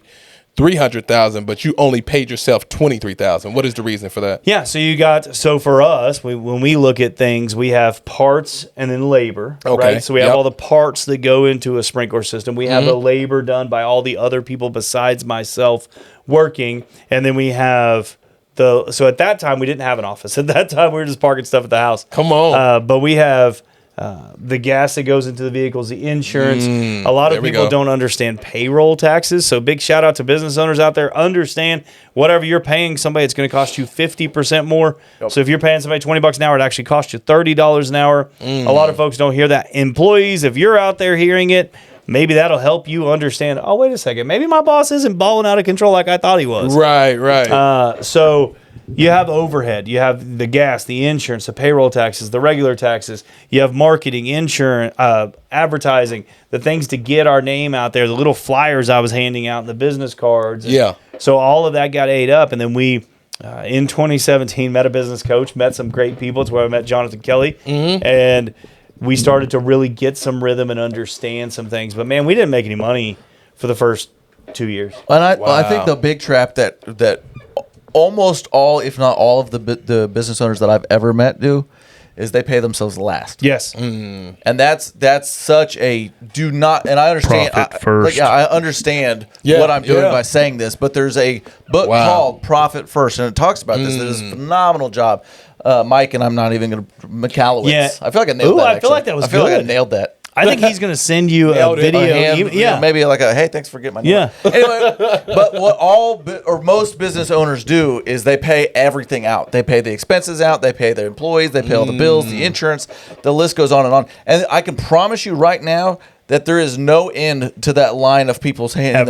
$300,000, but you only paid yourself $23,000. What is the reason for that? Yeah, so for us, when we look at things, we have parts and then labor, Okay, right? So we have all the parts that go into a sprinkler system. We have the labor done by all the other people besides myself working, and then we have so at that time we didn't have an office. At that time we were just parking stuff at the house. Come on. But we have the gas that goes into the vehicles, the insurance. A lot of people don't understand payroll taxes. So big shout out to business owners out there. Understand whatever you're paying somebody, it's going to cost you 50% more. Yep. So if you're paying somebody $20 an hour, it actually costs you $30 an hour. A lot of folks don't hear that. Employees, if you're out there hearing it, maybe that'll help you understand, oh, wait a second, maybe my boss isn't balling out of control like I thought he was. Right. So you have overhead, you have the gas, the insurance, the payroll taxes, the regular taxes, you have marketing, insurance, advertising, the things to get our name out there, the little flyers I was handing out, the business cards. So all of that got ate up. And then we, in 2017, met a business coach, met some great people. It's where I met Jonathan Kelly. And we started to really get some rhythm and understand some things. But, man, we didn't make any money for the first 2 years. And I think the big trap that almost all, if not all of the business owners that I've ever met do is they pay themselves last. Yes. And that's such a do not, and I understand. Profit first. I understand what I'm doing by saying this, but there's a book called Profit First, and it talks about this. It does a phenomenal job. Mike, and I'm not even going to McAllowitz. Yeah. I feel like I nailed that. I feel like that was I feel like I good. nailed that. I think he's going to send you a video. Maybe like a, hey, thanks for getting my number. Anyway, but what most business owners do is they pay everything out. They pay the expenses out. They pay their employees. They pay all the bills, the insurance. The list goes on and on. And I can promise you right now that there is no end to that line of people's hands.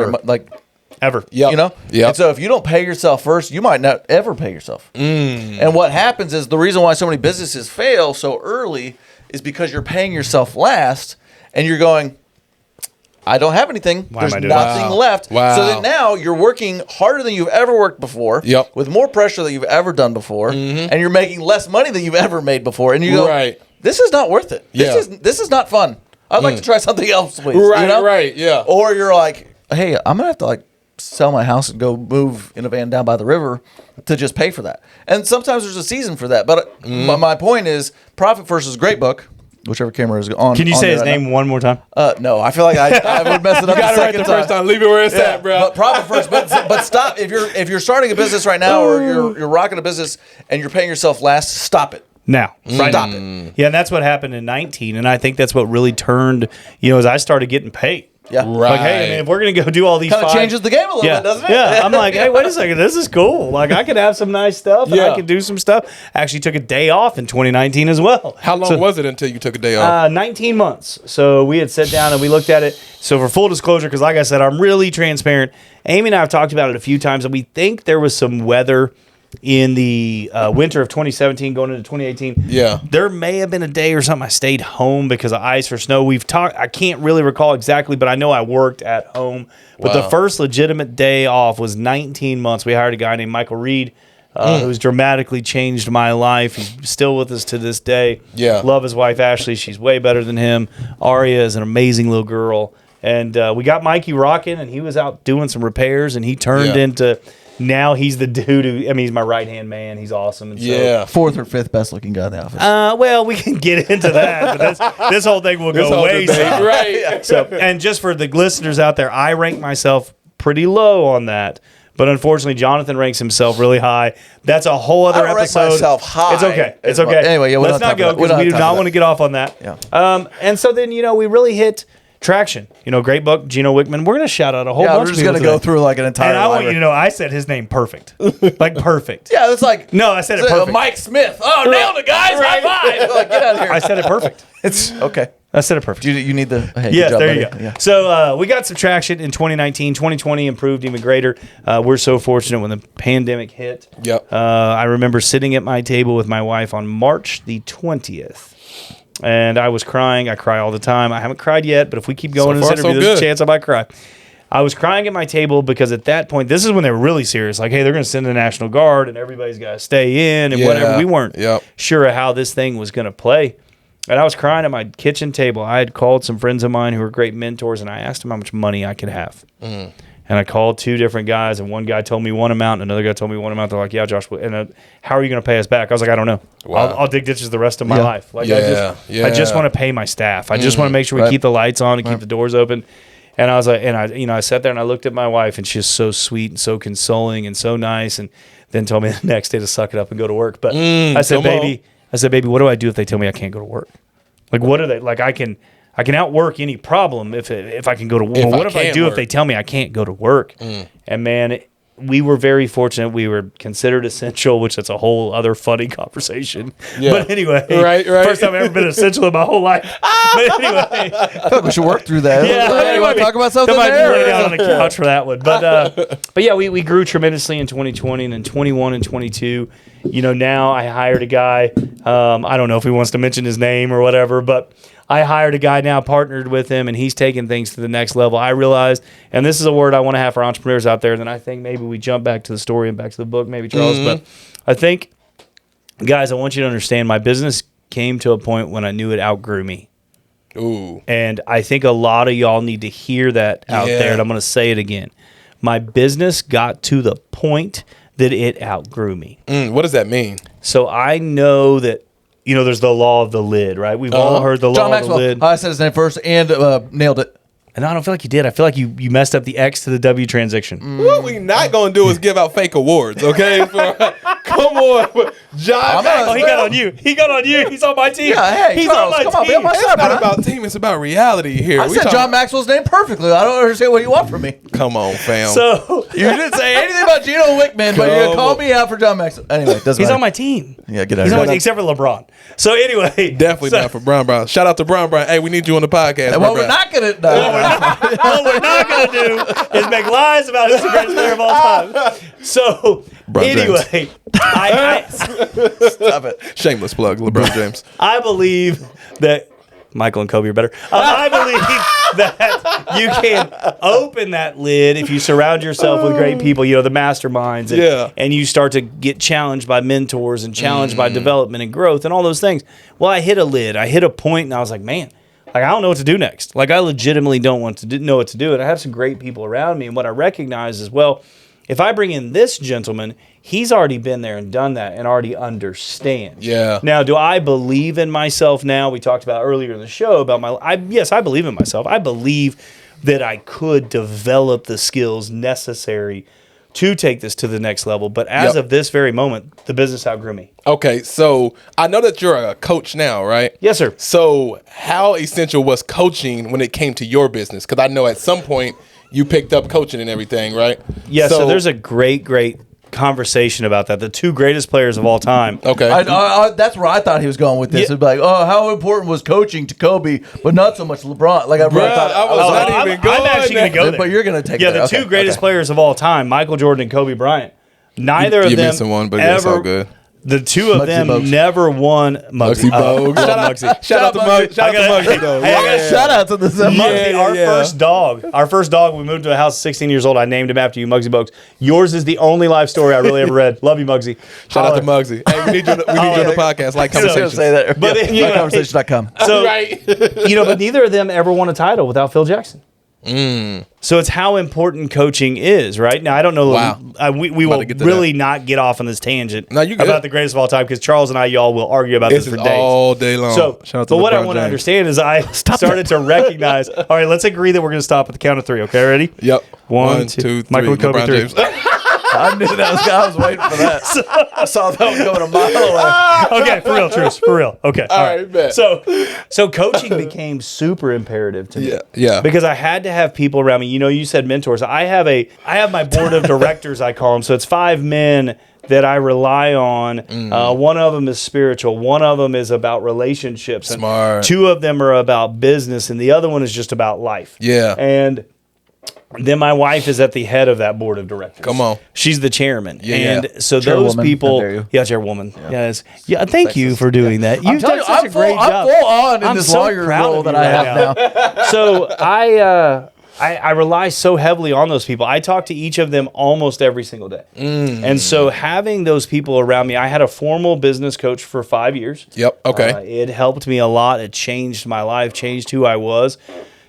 Ever. You know? And so if you don't pay yourself first, you might not ever pay yourself. And what happens is the reason why so many businesses fail so early is because you're paying yourself last and you're going, I don't have anything. There's nothing left. So then now you're working harder than you've ever worked before, with more pressure than you've ever done before, and you're making less money than you've ever made before. And you go, this is not worth it. This is not fun. I'd like to try something else, please. Or you're like, hey, I'm going to have to sell my house and go move in a van down by the river to just pay for that. And sometimes there's a season for that. But my point is, Profit First is a great book. Whichever camera is on. Can you say his name one more time? No, I feel like I would mess it up. You got it right the first time. Leave it where it's at, bro. But Profit First. But stop. If you're starting a business right now, or you're rocking a business and you're paying yourself last, stop it. Now. Stop it. Yeah, and that's what happened in 19. And I think that's what really turned, as I started getting paid. Yeah. Like, hey, if we're going to go do all these kind of changes the game a little bit, doesn't it? Yeah. I'm like, hey, wait a second. This is cool. Like, I could have some nice stuff and I could do some stuff. I actually took a day off in 2019 as well. How long was it until you took a day off? 19 months. So we had sat down and we looked at it. So for full disclosure, because like I said, I'm really transparent. Amy and I have talked about it a few times, and we think there was some weather in the winter of 2017 going into 2018. There may have been a day or something I stayed home because of ice or snow. I can't really recall exactly, but I know I worked at home. But the first legitimate day off was 19 months. We hired a guy named Michael Reed, who's dramatically changed my life. He's still with us to this day. Love his wife Ashley. She's way better than him. Aria is an amazing little girl. And we got Mikey rocking, and he was out doing some repairs, and he turned into... Now he's the dude who, he's my right-hand man. He's awesome. And so, fourth or fifth best looking guy in the office. Well, we can get into that. But this whole thing will go way right. So, and just for the listeners out there, I rank myself pretty low on that. But unfortunately, Jonathan ranks himself really high. That's a whole other episode. Rank myself high. It's okay. It's okay. Anyway, let's not go because we do not want to get off on that. And so then, we really hit traction. Great book, Gino Wickman. We're going to shout out a whole bunch of people. We're just going to go throrough like an entire And I want library. you to know, I said his name perfect. Like perfect. Yeah, it's like... No, I said it perfect. Mike Smith. Oh, nailed it, guys. High five. Like, get out of here. I said it perfect. It's okay. I said it perfect. You need the... Hey, yes, good job, there buddy. you go. Yeah. So we got some traction in 2019. 2020 improved even greater. We're so fortunate when the pandemic hit. I remember sitting at my table with my wife on March the 20th. And I was crying. I cry all the time. I haven't cried yet, but if we keep going in this interview, there's a chance I might cry. I was crying at my table because at that point, this is when they were really serious. Like, hey, they're going to send the National Guard and everybody's got to stay in and whatever. We weren't sure of how this thing was going to play. And I was crying at my kitchen table. I had called some friends of mine who were great mentors, and I asked them how much money I could have. And I called 2 different guys, and one guy told me one amount, and another guy told me one amount. They're like, yeah, Josh, and how are you going to pay us back? I was like, I don't know. Wow. I'll dig ditches the rest of my life. Like, I just want to pay my staff. I just want to make sure we keep the lights on and keep the doors open. And I was like, I sat there and I looked at my wife, and she's so sweet and so consoling and so nice, and then told me the next day to suck it up and go to work. But I said, baby, what do I do if they tell me I can't go to work? Like, what are they like? I can outwork any problem if I can go to work. Well, what if I do if they tell me I can't go to work? And man, we were very fortunate. We were considered essential, which that's a whole other funny conversation. Yeah. But anyway, right. First time I've ever been essential in my whole life. But anyway, I feel like we should work through that. Yeah, you want to talk about something? I might lay down on the couch for that one. But yeah, we grew tremendously in 2020 and in 21 and 22. Now I hired a guy. I don't know if he wants to mention his name or whatever, but I hired a guy now, partnered with him, and he's taking things to the next level. I realized, and this is a word I want to have for entrepreneurs out there, and then I think maybe we jump back to the story and back to the book, maybe, Charles. But I think, guys, I want you to understand my business came to a point when I knew it outgrew me. Ooh. And I think a lot of y'all need to hear that out there, and I'm going to say it again. My business got to the point that it outgrew me. What does that mean? So I know that, there's the law of the lid, right? We've all heard the John law Maxwell. of the lid. I said his name first and nailed it. And I don't feel like you did. I feel like you messed up the X to the W transition. What we not going to do is give out fake awards, okay? Come on. John Maxwell. Oh, he got on you. He's on my team. Yeah, hey, he's Charles, on my come on, be on team. my It's side, not man. about team. It's about reality here. I said John Maxwell's name perfectly. I don't understand what you want from me. Come on, fam. So You didn't say anything about Gino Wickman, but you're going to call me out for John Maxwell. Anyway, it doesn't he's matter. on my team. Yeah, get out He's of on here. my team, except for LeBron. So anyway. Definitely not for Brown. Shout out to Brown. Hey, we need you on the podcast. And what we're not going to What we're not going to do is make lies about who's the greatest player of all time. So anyway, Stop it. Shameless plug, LeBron James. I believe that Michael and Kobe are better. I believe that you can open that lid if you surround yourself with great people, the masterminds, and you start to get challenged by mentors and challenged by development and growth and all those things. Well, I hit a lid. I hit a point, and I was like, man, I don't know what to do next. I legitimately don't know what to do. And I have some great people around me. And what I recognize is, well, if I bring in this gentleman, he's already been there and done that and already understands. Yeah. Now, do I believe in myself now? We talked about earlier in the show about yes, I believe in myself. I believe that I could develop the skills necessary to take this to the next level. But as of this very moment, the business outgrew me. Okay, so I know that you're a coach now, right? Yes, sir. So how essential was coaching when it came to your business? Because I know at some point you picked up coaching and everything, right? Yeah, so there's a great conversation about that. The 2 greatest players of all time. Okay. That's where I thought he was going with this. Yeah. It'd be like, how important was coaching to Kobe, but not so much LeBron. Like I really thought. I'm actually going to go there. But you're going to take the that. 2 greatest players of all time, Michael Jordan and Kobe Bryant. Neither of them missing one, but it's all good. The 2 of Muggsy them Bogues. never won Muggsy Bogues. Shout out to Muggsy, though. Shout out to the Muggsy, our first dog, we moved to a house at 16 years old. I named him after you, Muggsy Bogues. Yours is the only life story I really ever read. Love you, Muggsy. Shout out to Muggsy. Hey, we need you on the podcast. Like conversations. Say that. But conversation.com. So, Right. but neither of them ever won a title without Phil Jackson. So it's how important coaching is, right? Now, I don't know. Wow. We will really not get off on this tangent about the greatest of all time because Charles and y'all will argue about this for days. All day long. So, shout out to but what LeBron I want to James. understand is I started to recognize, all right, let's agree that we're going to stop at the count of 3. Okay, ready? Yep. 1, 2, 3. Michael and Kobe, LeBron 3. James. I knew that. I was waiting for that. I saw that one going a mile away. Okay, for real, Truce, for real. Okay, All right, bet. So coaching became super imperative to me. Yeah. Because I had to have people around me. You said mentors. I have my board of directors, I call them. So it's 5 men that I rely on. One of them is spiritual. One of them is about relationships. And Smart. 2 of them are about business, and the other one is just about life. Yeah. And then my wife is at the head of that board of directors. Come on. She's the chairman. Yeah, and so Chairwoman. those people. How dare you. Yeah, chairwoman. Yes. Yeah, thank you for doing that. You've done such a great I'm job. full on in I'm this so lawyer proud role of that you I right have now. So I rely so heavily on those people. I talk to each of them almost every single day. And so having those people around me, I had a formal business coach for 5 years. Yep. Okay. It helped me a lot. It changed my life, changed who I was.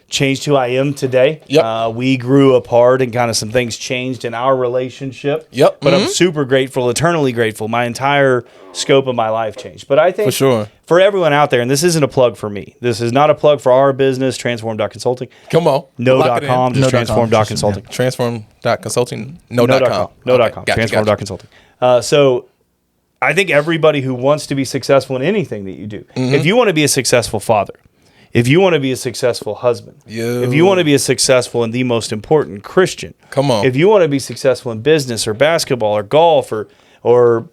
changed who I am today. Yep. We grew apart and kind of some things changed in our relationship. Yep. But I'm super grateful, eternally grateful. My entire scope of my life changed. But I think For sure. for everyone out there, and this isn't a plug for me. This is not a plug for our business, Transform.consulting. Come on. Lock it in. No.com, just No.com, Transform.consulting. Transform.consulting. No.com. No.com. No.com. Gotcha, Transform.consulting. So I think everybody who wants to be successful in anything that you do, if you want to be a successful father, if you want to be a successful husband, if you want to be a successful and the most important Christian, Come on. if you want to be successful in business or basketball or golf or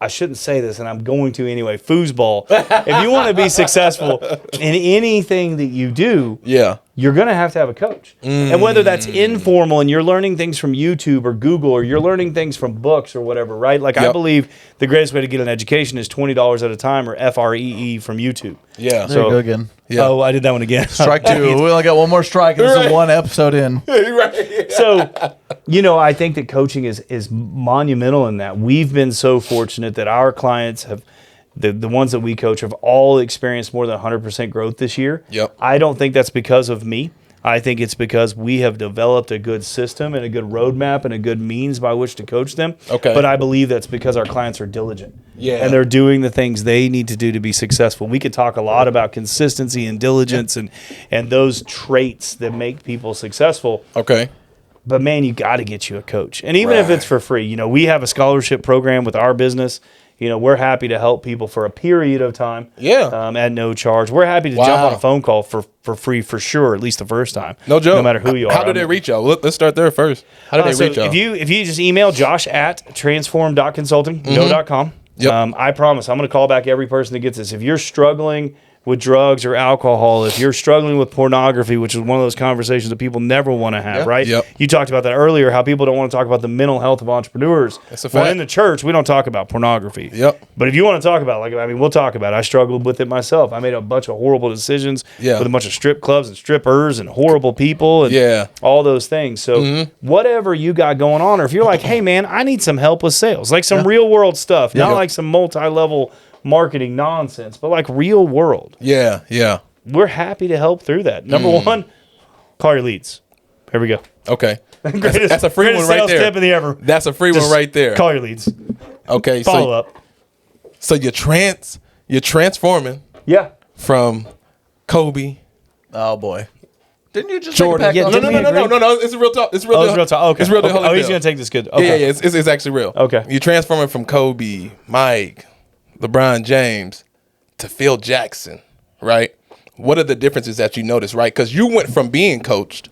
I shouldn't say this, and I'm going to anyway, foosball. If you want to be successful in anything that you do, Yeah. you're going to have a coach. And whether that's informal and you're learning things from YouTube or Google or you're learning things from books or whatever, right? Like I Yep. believe the greatest way to get an education is $20 at a time or FREE from YouTube. Yeah. There you go again. Yeah. Oh, I did that one again. Strike 2. We only got one more strike, and this Right. is one episode in. Right. So, I think that coaching is monumental in that. We've been so fortunate that our clients have, the ones that we coach have all experienced more than 100% growth this year. Yep. I don't think that's because of me. I think it's because we have developed a good system and a good roadmap and a good means by which to coach them. Okay. But I believe that's because our clients are diligent. Yeah. And they're doing the things they need to do to be successful. We could talk a lot about consistency and diligence and those traits that make people successful. Okay. But man, you got to get you a coach. And even if it's for free, we have a scholarship program with our business. We're happy to help people for a period of time. Yeah. At no charge. We're happy to jump on a phone call for free for sure, at least the first time. No joke. No matter who you are. How do they reach y'all? Let's start there first. How do they reach y'all? If you just email josh@transform.consulting, no.com. Yep. I promise I'm going to call back every person that gets this. If you're struggling with drugs or alcohol, if you're struggling with pornography, which is one of those conversations that people never want to have, right? Yep. You talked about that earlier, how people don't want to talk about the mental health of entrepreneurs. That's a Well, fact. in the church, we don't talk about pornography. Yep. But if you want to talk about it, we'll talk about it. I struggled with it myself. I made a bunch of horrible decisions with a bunch of strip clubs and strippers and horrible people and all those things. So whatever you got going on, or if you're like, hey, man, I need some help with sales, like some real world stuff, not like some multi-level marketing nonsense, but like real world. Yeah. Yeah. We're happy to help through that. Number one, call your leads. Here we go. Okay. Greatest, That's a free one greatest right sales there. tip in the ever. That's a free one Just right there. Call your leads. Okay. Follow up. So you're transforming Yeah. from Kobe. Oh, boy. Didn't you just Jordan. take a pack Yeah, on No. It's real talk. It's real. Oh, it's real talk. Okay. It's real. Okay. Holy Oh, he's deal. going to take this good. Okay. Yeah. It's actually real. Okay. You're transforming from Kobe, Mike, LeBron James to Phil Jackson, right? What are the differences that you notice, right? Because you went from being coached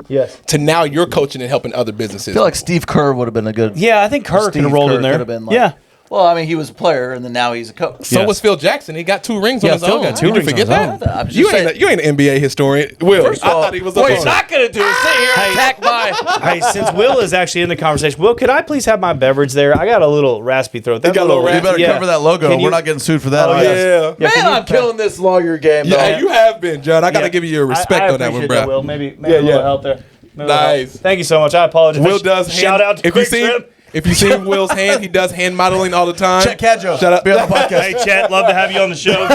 to now you're coaching and helping other businesses. I feel like Steve Kerr would have been a good. Yeah, I think Kerr could have rolled in there. Could have been like, yeah. Well, I mean, he was a player, and then now he's a coach. So Yes. was Phil Jackson. He got 2 rings on his Phil own. got 2 Did you rings forget on his that? own. I'm just You saying- ain't an NBA historian. Will, I thought he was what up he's on not going to do is sit here and attack my. Hey, since Will is actually in the conversation, Will, could I please have my beverage there? I got a little raspy throat. That got a little You better yeah. cover that logo. Can you- We're not getting sued for that. Oh, are we? Yeah. Yeah, can Man, you- I'm killing this lawyer game, though. Yeah, you have been, John. I got to Yeah. give you your respect I on that one, appreciate bro. Will. Maybe a little help there. Maybe a little help. Nice. Thank you so much. I apologize. Will does shout out to if you Quick see Trip. if you see Will's hand, he does hand modeling all the time. Chet Cadjo. Shout out. Be on the podcast. Hey, Chet, love to have you on the show.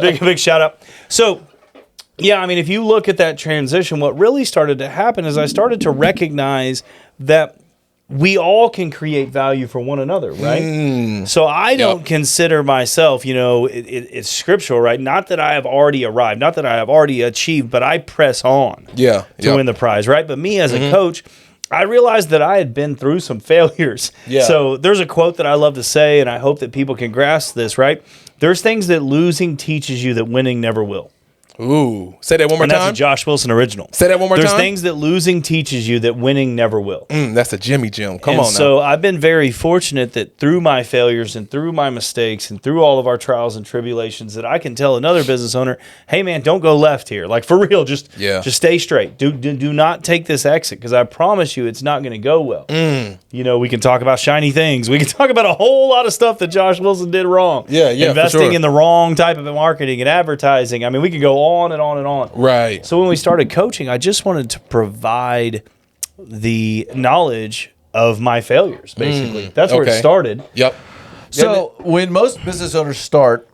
big shout out. So, yeah, I mean, if you look at that transition, what really started to happen is I started to recognize that we all can create value for one another, right? So I don't consider myself, it's scriptural, right? Not that I have already arrived, not that I have already achieved, but I press on to win the prize, right? But me as a coach, I realized that I had been through some failures. Yeah. So there's a quote that I love to say, and I hope that people can grasp this, right? There's things that losing teaches you that winning never will. Ooh. Say that one more And that's time. a Josh Wilson original. Say that one more There's time. things that losing teaches you that winning never will. That's a Jimmy Jim. Come And on now. so I've been very fortunate that through my failures and through my mistakes and through all of our trials and tribulations that I can tell another business owner, hey man, don't go left here. Like for real, just stay straight. Do not take this exit because I promise you it's not going to go well. We can talk about shiny things. We can talk about a whole lot of stuff that Josh Wilson did wrong. Investing for sure. in the wrong type of marketing and advertising. I mean, we could go on and on and on. Right. So when we started coaching, I just wanted to provide the knowledge of my failures, basically. That's where it started. Yep. So when most business owners start,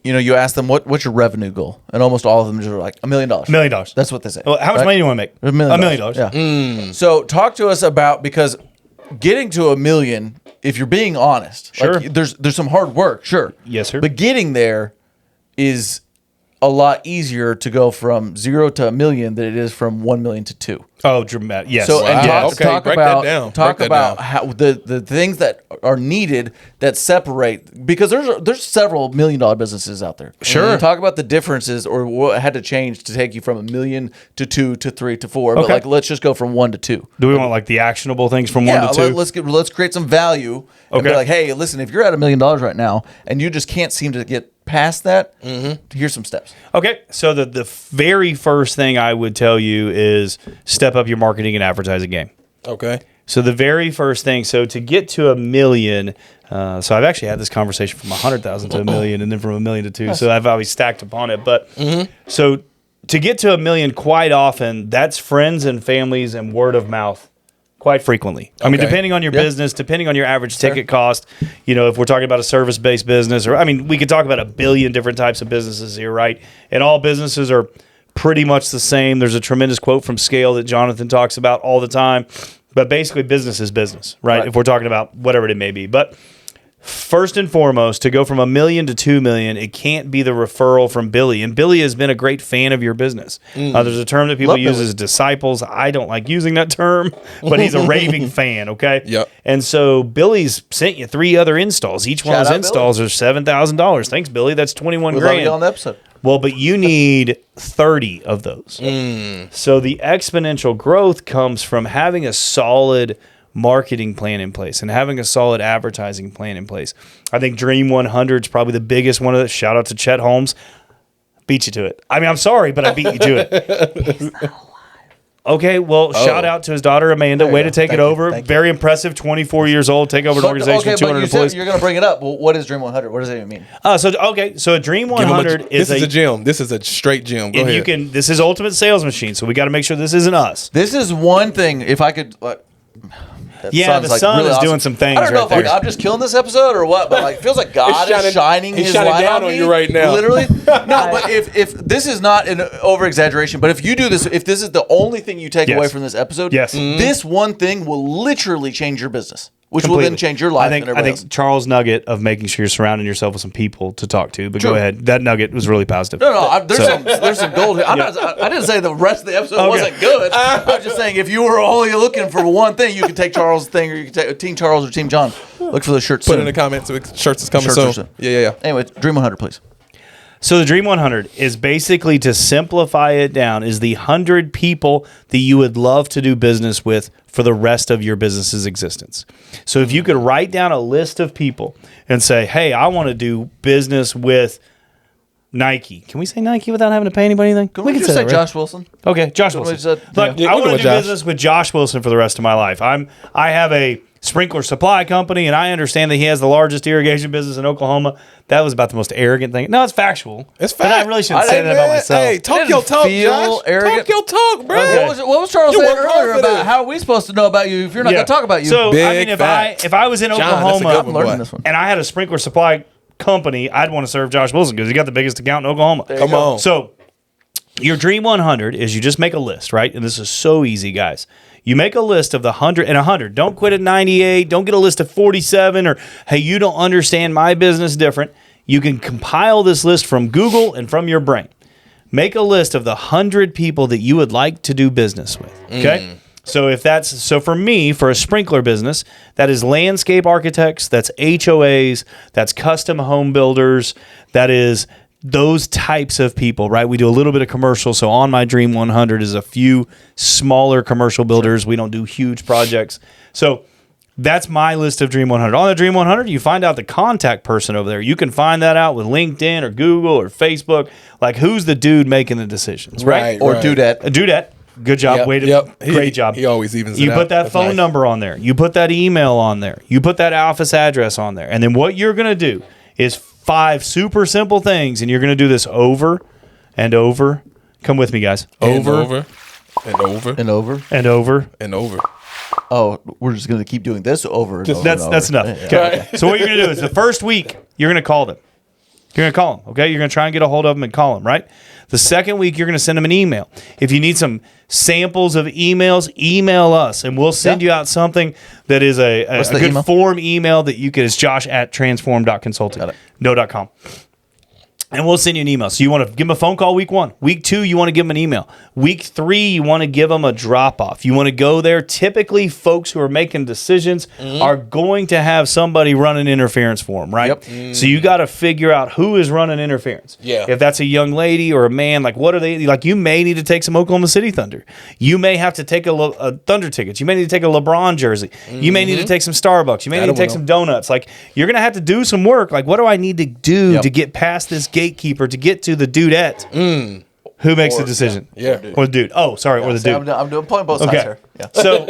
you ask them what's your revenue goal, and almost all of them are like $1 million. $1 million. That's what they say. Well, how much money do you want to make? $1 million. $1 million. Yeah. So talk to us about, because getting to $1 million, if you're being honest, Sure. like, there's some hard work, sure. Yes, sir. But getting there is a lot easier to go from 0 to $1 million than it is from 1 million to 2. Oh, dramatic. Yes. So and Wow. talk Okay, break that about down. talk Break that about how the things that are needed that separate, because there's several $1 million businesses out there. Sure. Talk about the differences or what had to change to take you from $1 million to 2 to 3 to 4. But Okay. like, let's just go from 1 to 2. Do we want like the actionable things from 1 to 2? Let's create some value and be Okay. like, hey, listen, if you're at $1 million right now and you just can't seem to get past that, here's some steps. Okay, so the very first thing I would tell you is step up your marketing and advertising game. Okay. So the very first thing, so to get to $1 million, so I've actually had this conversation from 100,000 to $1 million, and then from $1 million to 2. So I've always stacked upon it. But so to get to $1 million, quite often that's friends and families and word of mouth. Quite frequently. I mean, Okay. depending on your business, depending on your average ticket cost, if we're talking about a service-based business, or we could talk about a billion different types of businesses here, right? And all businesses are pretty much the same. There's a tremendous quote from Scale that Jonathan talks about all the time. But basically, business is business, right? If we're talking about whatever it may be. But first and foremost, to go from $1 million to $2 million, it can't be the referral from Billy. And Billy has been a great fan of your business. There's a term that people use as disciples. I don't like using that term, but he's a raving fan, okay? Yep. And so Billy's sent you 3 other installs. Each one of Shout those out installs are $7,000. Thanks, Billy. That's 21 We'd love grand. you on the episode. Well, but you need 30 of those. So the exponential growth comes from having a solid marketing plan in place and having a solid advertising plan in place. I think Dream 100 is probably the biggest one of those. Shout out to Chet Holmes. Beat you to it. I'm sorry, but I beat you to it. Okay, well, shout out to his daughter Amanda. Way to take it over. Very impressive. 24 years old. Take over an organization with 200 you employees. said you're going to bring it up. Well, what is Dream 100? What does that even mean? So a Dream Give him 100 this is a gym. This is a straight gym. Go and ahead. this is Ultimate Sales Machine. So we got to make sure this isn't us. This is one thing. If I could, Yeah, the sun is doing some things I don't know right if there. I'm just killing this episode or what, but like, it feels like God is shining he's His shining light down on on me you right now. Literally, no. But if this is not an over exaggeration, but if you do this, if this is the only thing you take Yes. away from this episode, Yes. this one thing will literally change your business, which will Completely. then change your life. I and everybody think Charles' nugget of making sure you're surrounding yourself with some people to talk to. But True. go ahead. That nugget was really positive. No, there's some gold here. I didn't say the rest of the episode wasn't good. I'm just saying if you were only looking for one thing, you could take Charles' thing, or you could take Team Charles or Team John. Look for the shirts. Put soon. in the comments. Shirts is coming Shirts are soon. soon. Yeah. Anyway, Dream 100, please. So the Dream 100 is basically, to simplify it down, is the 100 people that you would love to do business with for the rest of your business's existence. So if you could write down a list of people and say, hey, I want to do business with Nike. Can we say Nike without having to pay anybody anything? Can we just that, say right? Josh Wilson? Okay, Josh we Wilson. just- Look, Yeah, I we'll want go to with do Josh. business with Josh Wilson for the rest of my life. I have a sprinkler supply company, and I understand that he has the largest irrigation business in Oklahoma. That was about the most arrogant thing. No, it's factual. It's But fact. I really shouldn't say that about myself. Hey, talk Didn't your talk, feel Josh. arrogant. Talk your talk, bro. Okay. What was Charles You saying work hard earlier for about this. how are we supposed to know about you if you're not Yeah. going to talk about you? So Big I mean, facts. if I was in John, that's a Oklahoma good I'm one, learning boy. this one. and I had a sprinkler supply company, I'd want to serve Josh Wilson because he got the biggest account in Oklahoma. Come on. So your Dream 100 is you just make a list, right? And this is so easy, guys. You make a list of the 100 and 100. Don't quit at 98. Don't get a list of 47 or, hey, you don't understand my business different. You can compile this list from Google and from your brain. Make a list of the 100 people that you would like to do business with, okay? So for me, for a sprinkler business, that is landscape architects, that's HOAs, that's custom home builders, that is those types of people, right? We do a little bit of commercial. So on my Dream 100 is a few smaller commercial builders. We don't do huge projects. So that's my list of Dream 100. On the Dream 100, you find out the contact person over there. You can find that out with LinkedIn or Google or Facebook. Like, who's the dude making the decisions, right? Or dudette. A dudette. Good job. Great job. He always evens it You out. put that That's phone nice. number on there. You put that email on there. You put that office address on there. And then what you're going to do is 5 super simple things, and you're going to do this over and over. Come with me, guys. And Over over. And over. And over. and over. And over. Oh, we're just going to keep doing this over and over. That's and over. enough. Yeah. Okay. So what you're going to do is the first week, you're going to call them. You're going to call them, okay? You're going to try and get a hold of them and call them, right? The second week, you're going to send them an email. If you need some samples of emails, email us, and we'll send you out something that is a good email? form email that you can, it's josh@transform.consulting. No.com. And we'll send you an email. So you want to give them a phone call week 1. Week 2, you want to give them an email. Week 3, you want to give them a drop-off. You want to go there. Typically, folks who are making decisions are going to have somebody running interference for them, right? Yep. So you got to figure out who is running interference. Yeah. If that's a young lady or a man, like what are they, like you may need to take some Oklahoma City Thunder. You may have to take a Thunder tickets. You may need to take a LeBron jersey. You may need to take some Starbucks. You may need to take some donuts. Like you're going to have to do some work. Like what do I need to do to get past this gatekeeper to get to the dudette who makes the decision? Or the dude. Oh, sorry, or the dude. I'm doing playing both sides here. Yeah. So,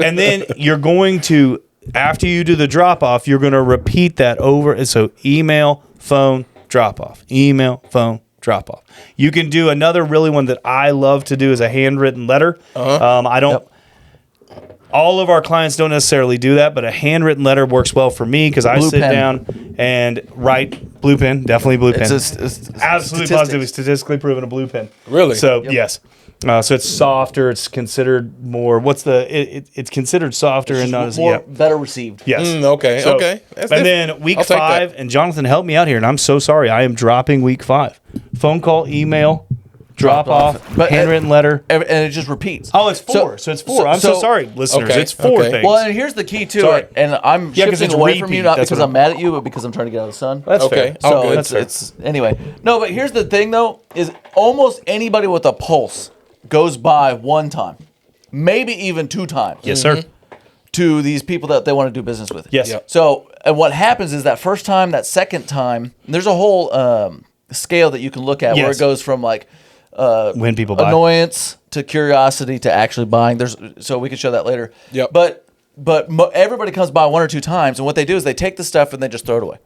and then you're going to, after you do the drop off, you're going to repeat that over. And so email, phone, drop off. Email, phone, drop off. You can do another really one that I love to do is a handwritten letter. I don't. All of our clients don't necessarily do that, but a handwritten letter works well for me because I sit down and write blue pen, definitely blue pen. It's Absolutely positively statistically proven a blue pen. Really? So yes. So it's softer. It's considered more. It's considered softer and not as better received. Yes. Okay. So, Okay. And then week I'll take 5, that. and Jonathan helped me out here, and I'm so sorry. I am dropping week 5. Phone call, email, drop off, But, handwritten letter. And it just repeats. Oh, it's 4. So it's 4. I'm so sorry, listeners. Okay, It's 4 okay. things. Well, and here's the key to Sorry. it. And I'm 'cause shifting it's away from repeat. you, not That's because what I'm mad at you, but because I'm trying to get out of the sun. That's Okay. fair. All So good. it's anyway. No, but here's the thing though, is almost anybody with a pulse goes by one time, maybe even 2 times. Yes, sir. To these people that they want to do business with. Yes. Yep. So, and what happens is that first time, that second time, there's a whole scale that you can look at where Yes. it goes from like When people buy. annoyance to curiosity to actually buying. So we can show that later. Yep. But everybody comes by 1 or 2 times, and what they do is they take the stuff and they just throw it away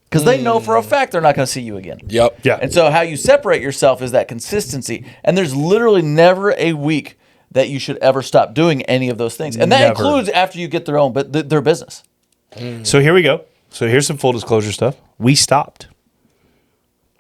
because they know for a fact they're not going to see you again. Yep. Yeah. And so how you separate yourself is that consistency. And there's literally never a week that you should ever stop doing any of those things. And that Never. includes after you get their business. So here we go. So here's some full disclosure stuff. We stopped.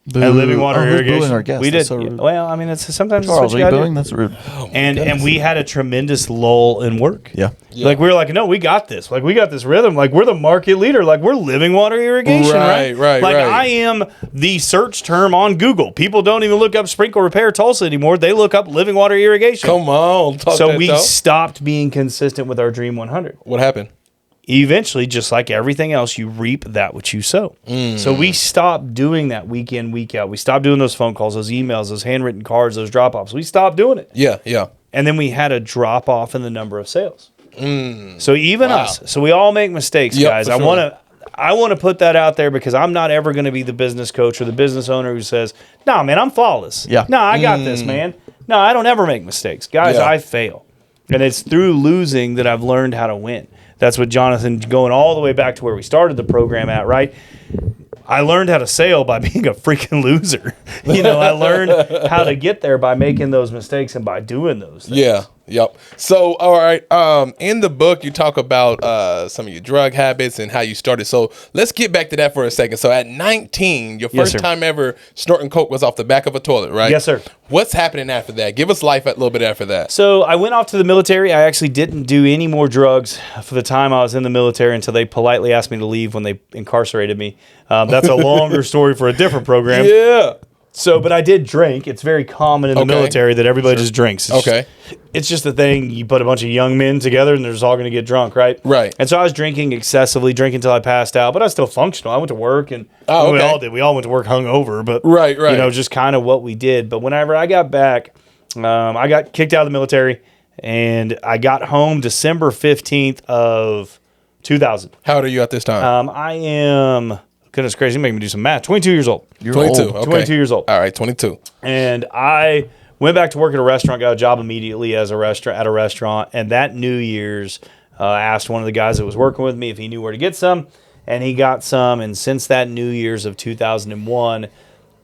At Living Water who's Irrigation. booing our guest? We did. That's so rude. Well, I mean, it's sometimes Charles, it's are what you you booing? gotta do. That's rude. And we had a tremendous lull in work. Yeah. Like we were like, no, we got this. Like we got this rhythm. Like we're the market leader. Like we're Living Water Irrigation, right? Right. Like I am the search term on Google. People don't even look up Sprinkle Repair Tulsa anymore. They look up Living Water Irrigation. Come on. Talk So that we talk. stopped being consistent with our Dream 100. What happened? Eventually, just like everything else, you reap that which you sow. So we stopped doing that week in, week out. We stopped doing those phone calls, those emails, those handwritten cards, those drop-offs. We stopped doing it. Yeah. And then we had a drop-off in the number of sales. So even us. So we all make mistakes, Yep, guys. for I sure. want to put that out there because I'm not ever going to be the business coach or the business owner who says, "No, man, I'm flawless. Yeah. No, I got this, man. No, I don't ever make mistakes. Guys, Yeah. I fail." And it's through losing that I've learned how to win. That's what Jonathan, going all the way back to where we started the program at, right? I learned how to sail by being a freaking loser. I learned how to get there by making those mistakes and by doing those things. Yeah. Yep. So, all right. In the book, you talk about some of your drug habits and how you started. So let's get back to that for a second. So at 19, your Yes, first sir. time ever snorting coke was off the back of a toilet, right? Yes, sir. What's happening after that? Give us life a little bit after that. So I went off to the military. I actually didn't do any more drugs for the time I was in the military until they politely asked me to leave when they incarcerated me. That's a longer story for a different program. Yeah. So, but I did drink. It's very common in the Okay. military that everybody just drinks. It's Okay. it's just a thing. You put a bunch of young men together and they're just all going to get drunk, right? Right. And so I was drinking excessively, drinking until I passed out, but I was still functional. I went to work and Oh, we okay. all did. We all went to work hungover, but Right. just kind of what we did. But whenever I got back, I got kicked out of the military and I got home December 15th of 2000. How old are you at this time? I am, goodness gracious, you make me do some math. 22 years old. You're 22. old. Okay. 22 years old. All right, 22. And I went back to work at a restaurant, got a job immediately at a restaurant. And that New Year's, I asked one of the guys that was working with me if he knew where to get some, and he got some. And since that New Year's of 2001,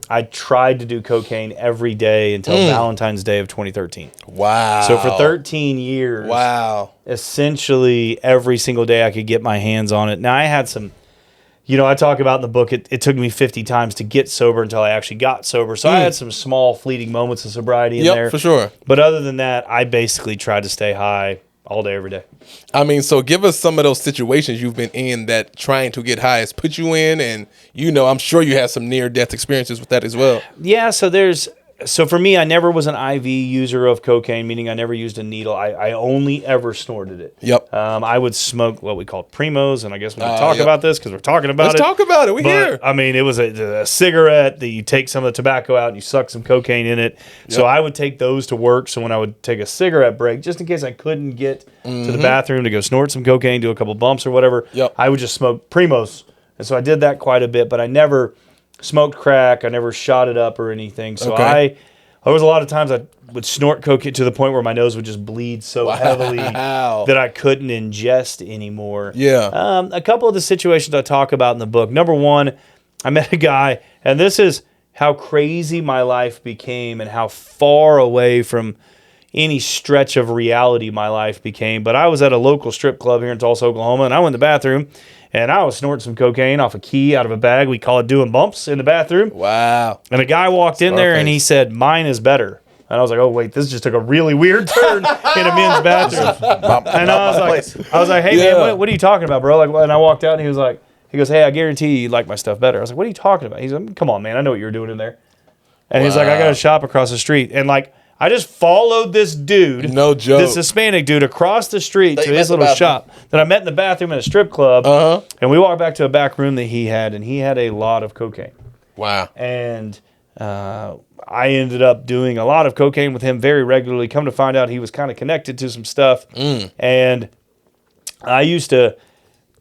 I tried to do cocaine every day until Valentine's Day of 2013. Wow. So for 13 years, Wow. essentially every single day I could get my hands on it. Now I had some, I talk about in the book, it took me 50 times to get sober until I actually got sober. So I had some small fleeting moments of sobriety in there. Yep, for sure. But other than that, I basically tried to stay high all day, every day. I mean, so give us some of those situations you've been in that trying to get high has put you in, and I'm sure you had some near-death experiences with that as well. Yeah, so for me, I never was an IV user of cocaine, meaning I never used a needle. I only ever snorted it. Yep. I would smoke what we call primos, and I guess we can talk about this because we're talking about Let's talk about it. We're here. I mean, it was a cigarette that you take some of the tobacco out and you suck some cocaine in it. Yep. So I would take those to work. So when I would take a cigarette break, just in case I couldn't get to the bathroom to go snort some cocaine, do a couple bumps or whatever, I would just smoke primos. And so I did that quite a bit, but I never smoked crack. I never shot it up or anything. So there was a lot of times I would snort cocaine to the point where my nose would just bleed so heavily that I couldn't ingest anymore. Yeah. A couple of the situations I talk about in the book. Number one, I met a guy, and this is how crazy my life became and how far away from any stretch of reality my life became. But I was at a local strip club here in Tulsa, Oklahoma, and I went in the bathroom, and I was snorting some cocaine off a key out of a bag. We call it doing bumps in the bathroom. Wow. And a guy walked in there, and he said, "Mine is better." And I was like, "Oh, wait, this just took a really weird turn in a men's bathroom." And I was like, "Hey, man, what are you talking about, bro?" And I walked out, and he goes, "Hey, I guarantee you like my stuff better." I was like, "What are you talking about?" He's like, "Come on, man, I know what you're doing in there." And he's like, "I got a shop across the street." And I just followed this dude, no joke, this Hispanic dude, across the street to his little shop that I met in the bathroom at a strip club. And we walked back to a back room that he had, and he had a lot of cocaine. Wow. And I ended up doing a lot of cocaine with him very regularly. Come to find out, he was kind of connected to some stuff. And I used to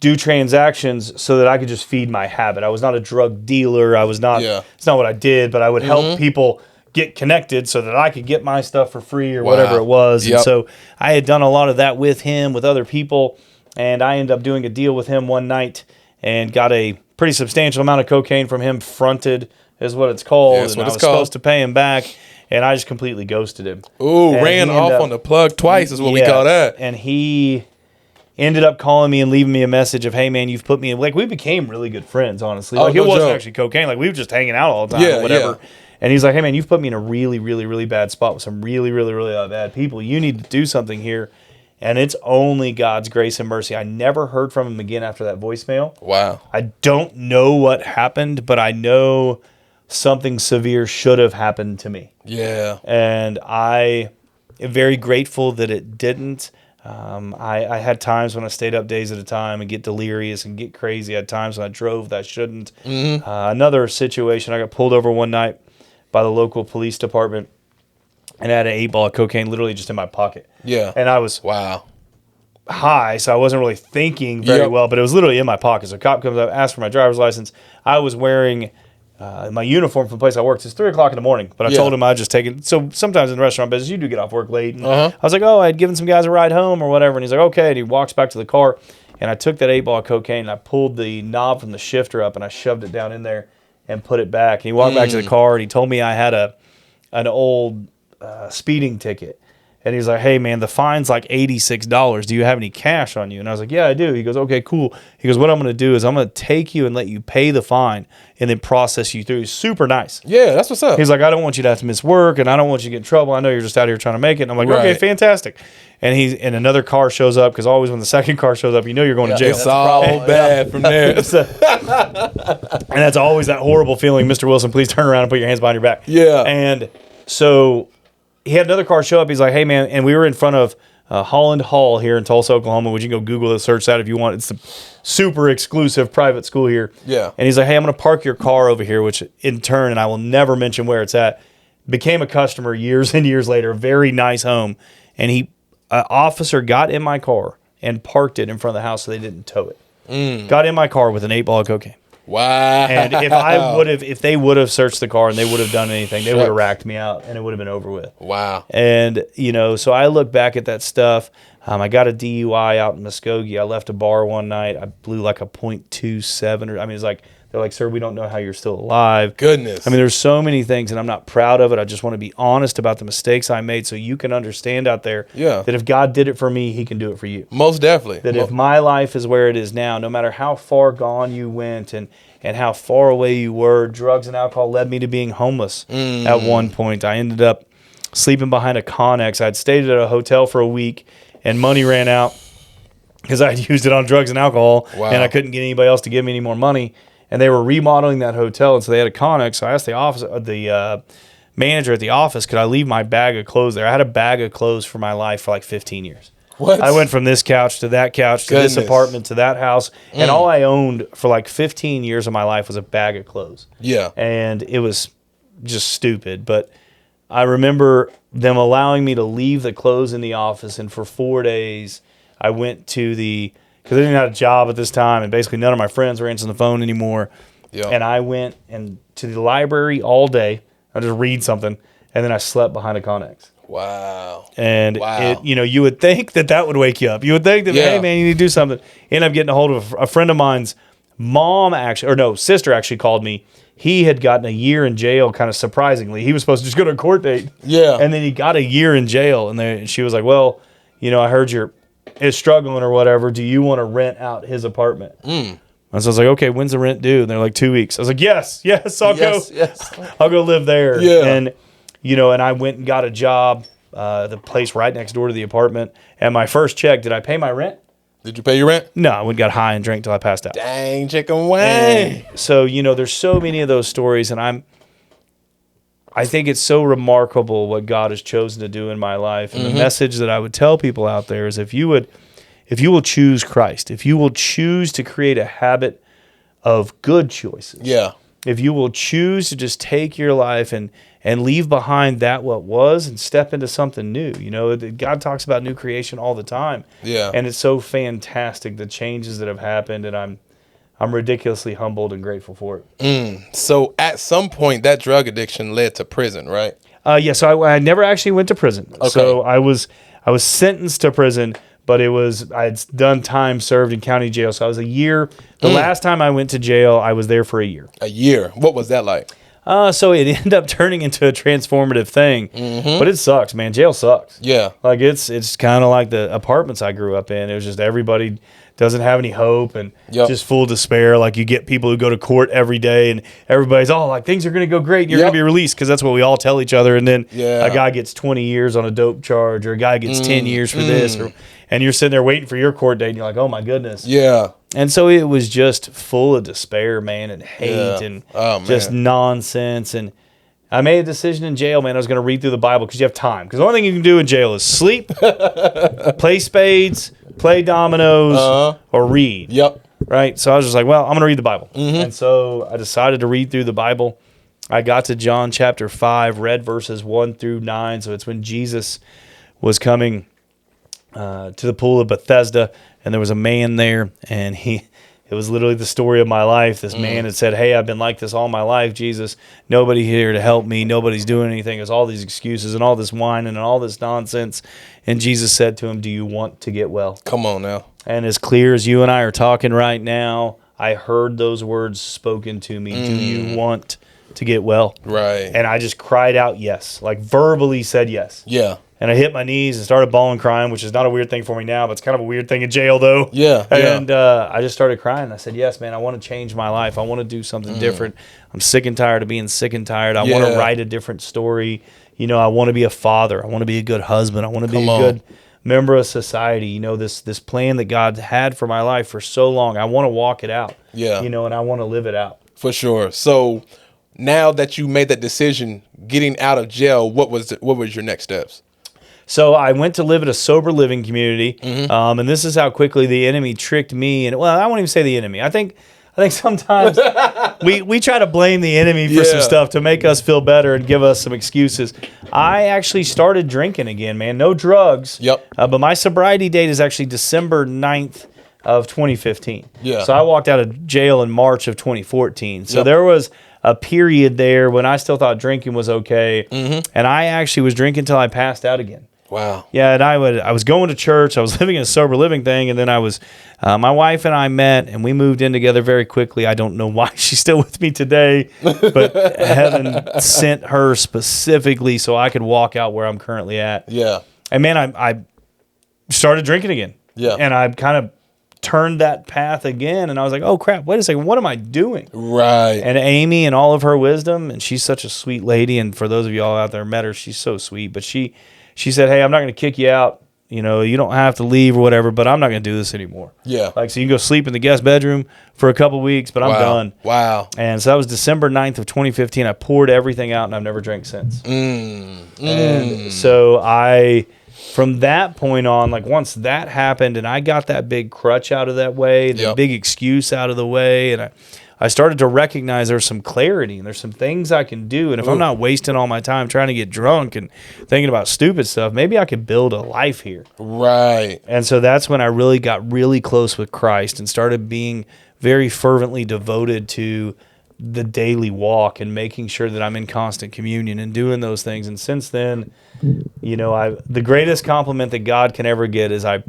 do transactions so that I could just feed my habit. I was not a drug dealer. I was not. It's not what I did, but I would help people get connected so that I could get my stuff for free or whatever it was. And so I had done a lot of that with him, with other people, and I ended up doing a deal with him one night and got a pretty substantial amount of cocaine from him, fronted is what it's called. Yeah, that's and what I was it's called. Supposed to pay him back, and I just completely ghosted him. Ooh, ran off on the plug twice is what we call that. And he ended up calling me and leaving me a message of, "Hey, man, you've put me in." We became really good friends, honestly. It wasn't actually cocaine. We were just hanging out all the time or whatever. Yeah. And he's like, "Hey, man, you've put me in a really, really, really bad spot with some really, really, really bad people. You need to do something here." And it's only God's grace and mercy. I never heard from him again after that voicemail. Wow. I don't know what happened, but I know something severe should have happened to me. Yeah. And I am very grateful that it didn't. I had times when I stayed up days at a time and get delirious and get crazy. I had times when I drove that I shouldn't. Another situation, I got pulled over one night by the local police department, and I had an 8-ball of cocaine literally just in my pocket. Yeah. And I was high, so I wasn't really thinking very well, but it was literally in my pocket. So a cop comes up, asks for my driver's license. I was wearing my uniform from the place I worked. It's 3 o'clock in the morning, but I told him I'd just take it. So sometimes in the restaurant business, you do get off work late. And I was like, "Oh, I had given some guys a ride home or whatever." And he's like, "Okay." And he walks back to the car, and I took that 8-ball of cocaine, and I pulled the knob from the shifter up, and I shoved it down in there and put it back. And he walked back to the car, and he told me I had an old speeding ticket. And he's like, "Hey, man, the fine's like $86. Do you have any cash on you?" And I was like, "Yeah, I do." He goes, "Okay, cool." He goes, "What I'm going to do is I'm going to take you and let you pay the fine and then process you through." He's super nice. Yeah, that's what's up. He's like, "I don't want you to have to miss work, and I don't want you to get in trouble. I know you're just out here trying to make it." And I'm like, "Okay, fantastic." And another car shows up, because always when the second car shows up, you know you're going to jail. It's all bad from there. And that's always that horrible feeling, "Mr. Wilson, please turn around and put your hands behind your back." Yeah. And so he had another car show up. He's like, "Hey, man," and we were in front of Holland Hall here in Tulsa, Oklahoma, which you can go Google it, search that if you want. It's the super exclusive private school here. Yeah. And he's like, "Hey, I'm going to park your car over here," which in turn, and I will never mention where it's at, became a customer years and years later. Very nice home. And an officer got in my car and parked it in front of the house so they didn't tow it. Got in my car with an 8-ball of cocaine. Wow. And if they would have searched the car and they would have done anything, they would have racked me out and it would have been over with. Wow. And, so I look back at that stuff. I got a DUI out in Muskogee. I left a bar one night. I blew like a .27, it was like they're like, sir, we don't know how you're still alive. Goodness. I mean, there's so many things, and I'm not proud of it. I just want to be honest about the mistakes I made so you can understand out there that if God did it for me, he can do it for you. Most definitely. That if my life is where it is now, no matter how far gone you went and how far away you were, drugs and alcohol led me to being homeless at one point. I ended up sleeping behind a Connex. I'd stayed at a hotel for a week, and money ran out because I had used it on drugs and alcohol, and I couldn't get anybody else to give me any more money. And they were remodeling that hotel, and so they had a Connex. So I asked the manager at the office, could I leave my bag of clothes there? I had a bag of clothes for my life for like 15 years. What? I went from this couch to that couch to this apartment to that house, and all I owned for like 15 years of my life was a bag of clothes. Yeah. And it was just stupid, but I remember them allowing me to leave the clothes in the office, and for 4 days I went to because I didn't have a job at this time, and basically none of my friends were answering the phone anymore. Yeah. And I went to the library all day. I just read something, and then I slept behind a Connex. Wow. And you would think that would wake you up. You would think that, hey man, you need to do something. End up getting a hold of a friend of mine's sister actually called me. He had gotten a year in jail, kind of surprisingly. He was supposed to just go to a court date. Yeah. And then he got a year in jail, and she was like, well, I heard you're struggling or whatever. Do you want to rent out his apartment? And so I was like, okay, when's the rent due? And they're like 2 weeks. I was like, yes, I'll go. Yes. I'll go live there. Yeah. And and I went and got a job, the place right next door to the apartment. And my first check, did I pay my rent? Did you pay your rent? No, I went and got high and drank till I passed out. Dang, chicken wing. So, there's so many of those stories, and I think it's so remarkable what God has chosen to do in my life. And the message that I would tell people out there is if you will choose Christ, if you will choose to create a habit of good choices. Yeah. If you will choose to just take your life and leave behind that what was and step into something new. God talks about new creation all the time. Yeah. And it's so fantastic, the changes that have happened, and I'm ridiculously humbled and grateful for it. So at some point, that drug addiction led to prison, right? Yeah, so I never actually went to prison. Okay. So I was sentenced to prison, but I had done time served in county jail. So I was a year. The last time I went to jail, I was there for a year. A year. What was that like? So it ended up turning into a transformative thing, but it sucks, man. Jail sucks. Yeah. Like it's kind of like the apartments I grew up in. It was just everybody doesn't have any hope and just full of despair. Like you get people who go to court every day and everybody's like things are going to go great and you're going to be released because that's what we all tell each other. And then a guy gets 20 years on a dope charge or a guy gets 10 years for this and you're sitting there waiting for your court date and you're like, oh my goodness. Yeah. And so it was just full of despair, man, and hate and just nonsense. And I made a decision in jail, man. I was going to read through the Bible because you have time. Because the only thing you can do in jail is sleep, play spades, play dominoes, or read. Yep. Right? So I was just like, well, I'm going to read the Bible. And so I decided to read through the Bible. I got to John chapter 5, read verses 1 through 9. So it's when Jesus was coming to the pool of Bethesda, and there was a man there, and it was literally the story of my life. This man had said, hey, I've been like this all my life, Jesus. Nobody here to help me. Nobody's doing anything. There's all these excuses and all this whining and all this nonsense. And Jesus said to him, do you want to get well? Come on now. And as clear as you and I are talking right now, I heard those words spoken to me. Do you want to get well? Right. And I just cried out yes, like verbally said yes. Yeah. And I hit my knees and started bawling, crying, which is not a weird thing for me now, but it's kind of a weird thing in jail, though. Yeah. And I just started crying. I said, yes, man, I want to change my life. I want to do something different. I'm sick and tired of being sick and tired. I want to write a different story. I want to be a father. I want to be a good husband. I want to be a good member of society. This plan that God had for my life for so long, I want to walk it out. Yeah. And I want to live it out. For sure. So now that you made that decision, getting out of jail, what was your next steps? So I went to live at a sober living community, and this is how quickly the enemy tricked me. And I won't even say the enemy. I think sometimes we try to blame the enemy for some stuff to make us feel better and give us some excuses. I actually started drinking again, man. No drugs. Yep. But my sobriety date is actually December 9th of 2015. Yeah. So I walked out of jail in March of 2014. So there was a period there when I still thought drinking was okay, and I actually was drinking until I passed out again. Wow. Yeah, and I was going to church. I was living in a sober living thing, and then I was, my wife and I met, and we moved in together very quickly. I don't know why she's still with me today, but heaven sent her specifically so I could walk out where I'm currently at. Yeah. And man, I started drinking again. Yeah. And I kind of turned that path again, and I was like, oh crap, wait a second, what am I doing? Right. And Amy and all of her wisdom, and she's such a sweet lady, and for those of y'all out there who met her, she's so sweet, but she said, hey, I'm not going to kick you out. You know, you don't have to leave or whatever, but I'm not going to do this anymore. Yeah. Like, so you can go sleep in the guest bedroom for a couple weeks, but I'm done. Wow. And so that was December 9th of 2015. I poured everything out, and I've never drank since. And so from that point on, like once that happened and I got that big crutch out of that way, the big excuse out of the way, and I started to recognize there's some clarity and there's some things I can do. And if I'm not wasting all my time trying to get drunk and thinking about stupid stuff, maybe I could build a life here. Right. And so that's when I really got really close with Christ and started being very fervently devoted to the daily walk and making sure that I'm in constant communion and doing those things. And since then, you know, the greatest compliment that God can ever get is I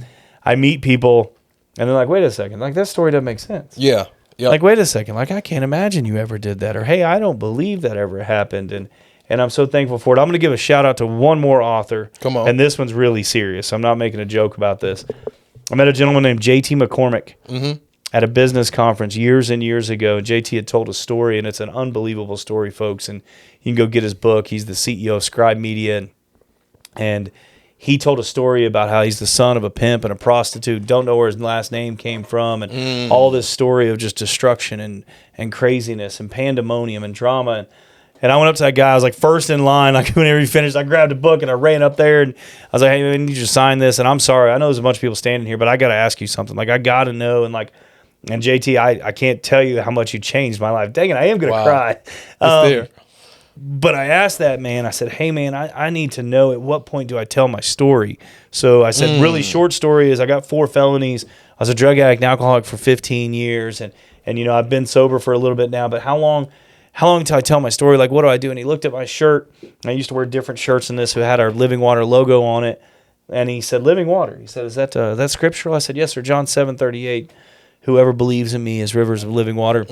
meet people and they're like, wait a second, like that story doesn't make sense. Yeah. Yep. Like, wait a second, like I can't imagine you ever did that. Or, hey, I don't believe that ever happened. And I'm so thankful for it. I'm going to give a shout out to one more author. Come on. And this one's really serious. I'm not making a joke about this. I met a gentleman named JT McCormick at a business conference years and years ago. JT had told a story, and it's an unbelievable story, folks. And you can go get his book. He's the CEO of Scribe Media. And he told a story about how he's the son of a pimp and a prostitute, don't know where his last name came from, and all this story of just destruction and craziness and pandemonium and drama. And I went up to that guy. I was like first in line. Like whenever he finished, I grabbed a book and I ran up there and I was like, hey, I need you to sign this. And I'm sorry. I know there's a bunch of people standing here, but I got to ask you something. Like I got to know. And JT, I can't tell you how much you changed my life. Dang it, I am going to cry. It's there. But I asked that man, I said, hey, man, I need to know at what point do I tell my story? So I said, really short story is I got 4 felonies. I was a drug addict and alcoholic for 15 years. And you know, I've been sober for a little bit now. But how long until I tell my story? Like, what do I do? And he looked at my shirt. I used to wear different shirts than this who had our Living Water logo on it. And he said, Living Water. He said, is that scriptural? I said, yes, sir. John 7:38. Whoever believes in me as rivers of living water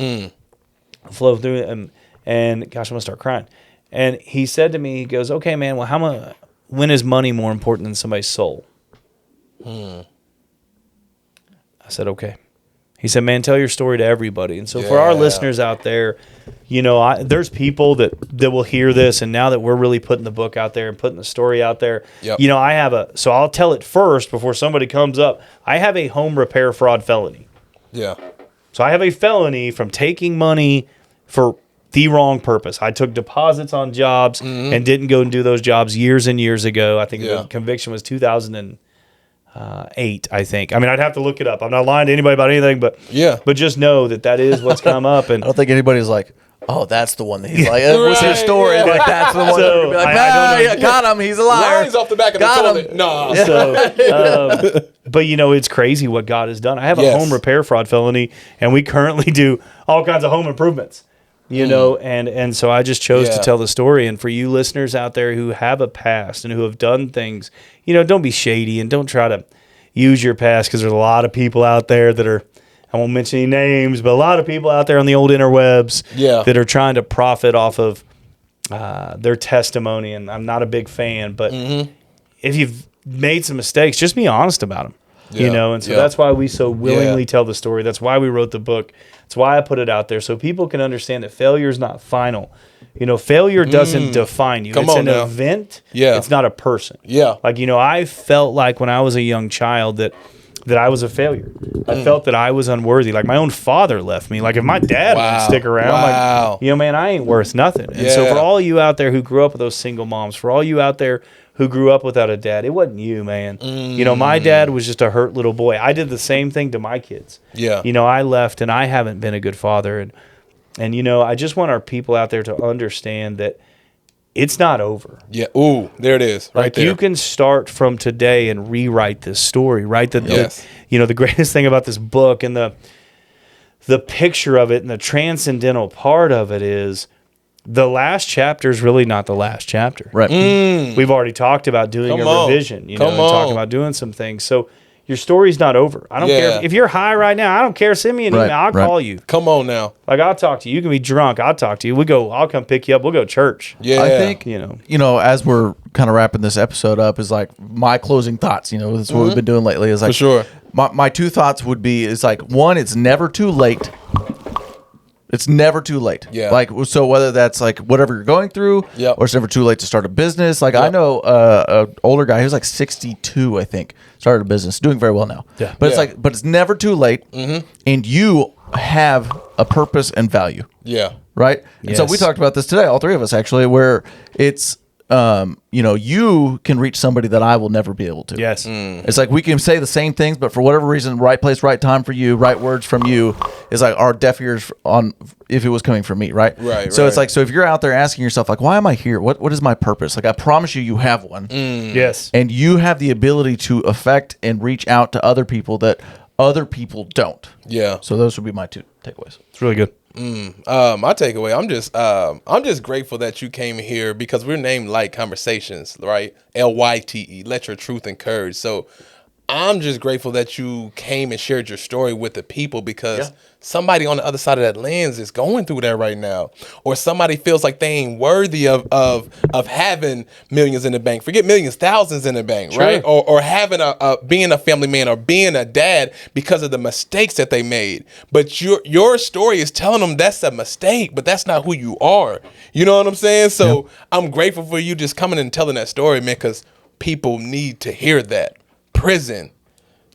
flow through it. And gosh, I'm going to start crying. And he said to me, he goes, okay, man, well, when is money more important than somebody's soul? I said, okay. He said, man, tell your story to everybody. And so for our listeners out there, you know, there's people that will hear this. And now that we're really putting the book out there and putting the story out there, you know, so I'll tell it first before somebody comes up. I have a home repair fraud felony. Yeah. So I have a felony from taking money for the wrong purpose. I took deposits on jobs and didn't go and do those jobs years and years ago. I think the conviction was 2008, I think. I mean, I'd have to look it up. I'm not lying to anybody about anything, but just know that is what's come up. And I don't think anybody's like, oh, that's the one that he's like, what's his story? Yeah. Like, that's the one. So, Be like, I don't know. got him. He's a liar. Lines off the back of the toilet. No. So, but you know, it's crazy what God has done. I have a home repair fraud felony, and we currently do all kinds of home improvements. You know, and so I just chose to tell the story. And for you listeners out there who have a past and who have done things, you know, don't be shady and don't try to use your past, because there's a lot of people out there that are, I won't mention any names, but a lot of people out there on the old interwebs that are trying to profit off of their testimony. And I'm not a big fan, but if you've made some mistakes, just be honest about them. You know, and so that's why we so willingly tell the story. That's why we wrote the book. That's why I put it out there, so people can understand that failure is not final. You know, failure doesn't define you. It's an event. It's not a person. Like, you know, I felt like when I was a young child that I was a failure. I felt that I was unworthy. Like, my own father left me. Like, if my dad wouldn't stick around, like, you know, man, I ain't worth nothing. And so for all you out there who grew up with those single moms, for all you out there who grew up without a dad, it wasn't you, man. You know, my dad was just a hurt little boy. I did the same thing to my kids. You know, I left, and I haven't been a good father. And you know, I just want our people out there to understand that it's not over. Ooh, there it is. Right there. You can start from today and rewrite this story, right? You know, the greatest thing about this book and the picture of it and the transcendental part of it is the last chapter is really not the last chapter. Right. We've already talked about doing Come a on. revision, you know, Come and talking on. about doing some things. So your story's not over. I don't Yeah. care if you're high right now. I don't care. Send me an Right, email. I'll right. call you. Come on now. Like, I'll talk to you. You can be drunk. I'll talk to you. I'll come pick you up. We'll go to church. Yeah. I think, You you know, as we're kind of wrapping this episode up, is like my closing thoughts. You know, that's what we've been doing lately. Is like, For sure. My two thoughts would be is like, one, it's never too late. It's never too late. Yeah. Like, so whether that's like whatever you're going through, Yep. or it's never too late to start a business. Like I Yep. know a older guy, he was like 62, I think, started a business, doing very well now. Yeah. But it's Yeah. like, but it's never too late, and you have a purpose and value. Yeah. Right. And so we Yes. talked about this today, all three of us actually, where it's, you know, you can reach somebody that I will never be able to. Yes. It's like we can say the same things, but for whatever reason, right place, right time for you, right words from you is like our deaf ears on if it was coming from me, right? Right, So it's right. like, so if you're out there asking yourself, like, why am I here? What is my purpose? Like, I promise you, you have one. Yes. And you have the ability to affect and reach out to other people that other people don't. Yeah. So those would be my two takeaways. It's really good. My takeaway, I'm just grateful that you came here because we're named LYTE Conversations, right? LYTE, let your truth and courage. So I'm just grateful that you came and shared your story with the people because somebody on the other side of that lens is going through that right now. Or somebody feels like they ain't worthy of having millions in the bank. Forget millions, thousands in the bank, right? Or having being a family man or being a dad because of the mistakes that they made. But your story is telling them that's a mistake, but that's not who you are. You know what I'm saying? So I'm grateful for you just coming and telling that story, man, because people need to hear that. Prison,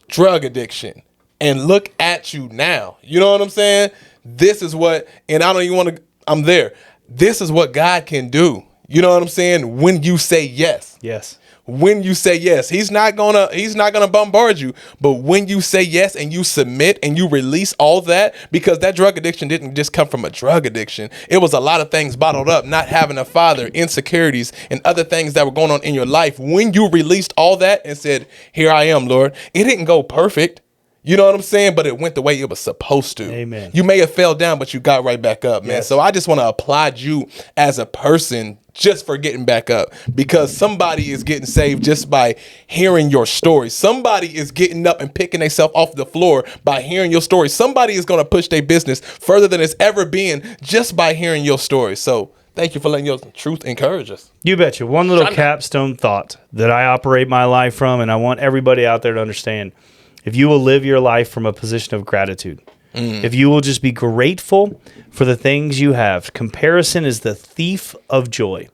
drug addiction, and look at you now. You know what I'm saying? This is what, and I don't even want to, I'm there. This is what God can do. You know what I'm saying? When you say yes. Yes. When you say yes, he's not gonna bombard you, but when you say yes and you submit and you release all that, because that drug addiction didn't just come from a drug addiction. It was a lot of things bottled up, not having a father, insecurities, and other things that were going on in your life. When you released all that and said, here I am, Lord, it didn't go perfect. You know what I'm saying? But it went the way it was supposed to. Amen. You may have fell down, but you got right back up, man. Yes. So I just want to applaud you as a person just for getting back up, because somebody is getting saved just by hearing your story. Somebody is getting up and picking themselves off the floor by hearing your story. Somebody is going to push their business further than it's ever been just by hearing your story. So thank you for letting your truth encourage us. You betcha. One little capstone thought that I operate my life from, and I want everybody out there to understand. If you will live your life from a position of gratitude, if you will just be grateful for the things you have, comparison is the thief of joy.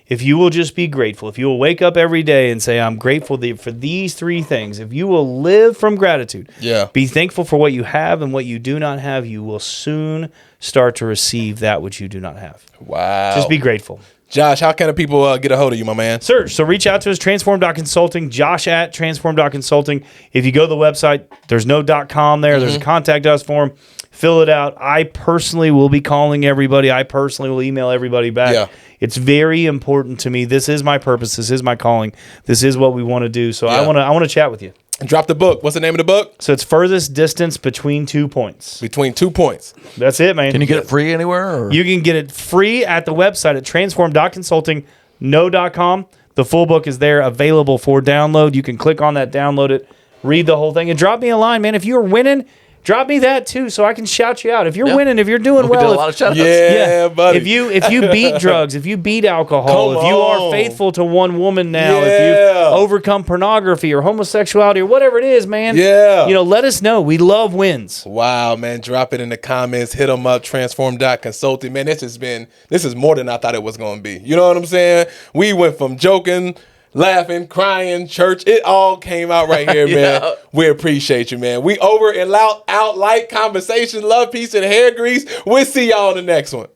If you will just be grateful, if you will wake up every day and say, I'm grateful for these three things, if you will live from gratitude, be thankful for what you have and what you do not have, you will soon start to receive that which you do not have. Wow. Just be grateful. Josh, how can the people get a hold of you, my man? Search. So reach out to us, transform.consulting, Josh at transform.consulting. If you go to the website, there's no .com there. There's a contact us form. Fill it out. I personally will be calling everybody. I personally will email everybody back. Yeah. It's very important to me. This is my purpose. This is my calling. This is what we want to do. So Yeah. I want to chat with you. Drop the book. What's the name of the book? So it's Furthest Distance Between 2 Points. Between 2 points. That's it, man. Can you get it free anywhere? Or? You can get it free at the website at transform.consulting, no.com. The full book is there available for download. You can click on that, download it, read the whole thing, and drop me a line, man. If you're winning, drop me that too, so I can shout you out. If you're winning, if you're doing We did well, a lot of shout outs. Yeah, buddy. If you beat drugs, if you beat alcohol, Come if you are on. faithful to one woman now, if Yeah. you've overcome pornography or homosexuality or whatever it is, man, Yeah. let us know. We love wins. Wow, man. Drop it in the comments. Hit them up. Transform.consulting. Man, this is more than I thought it was going to be. You know what I'm saying? We went from joking, laughing, crying, church. It all came out right here, man. Yeah. We appreciate you, man. We over and out LYTE Conversation. Love, peace, and hair grease. We'll see y'all in the next one.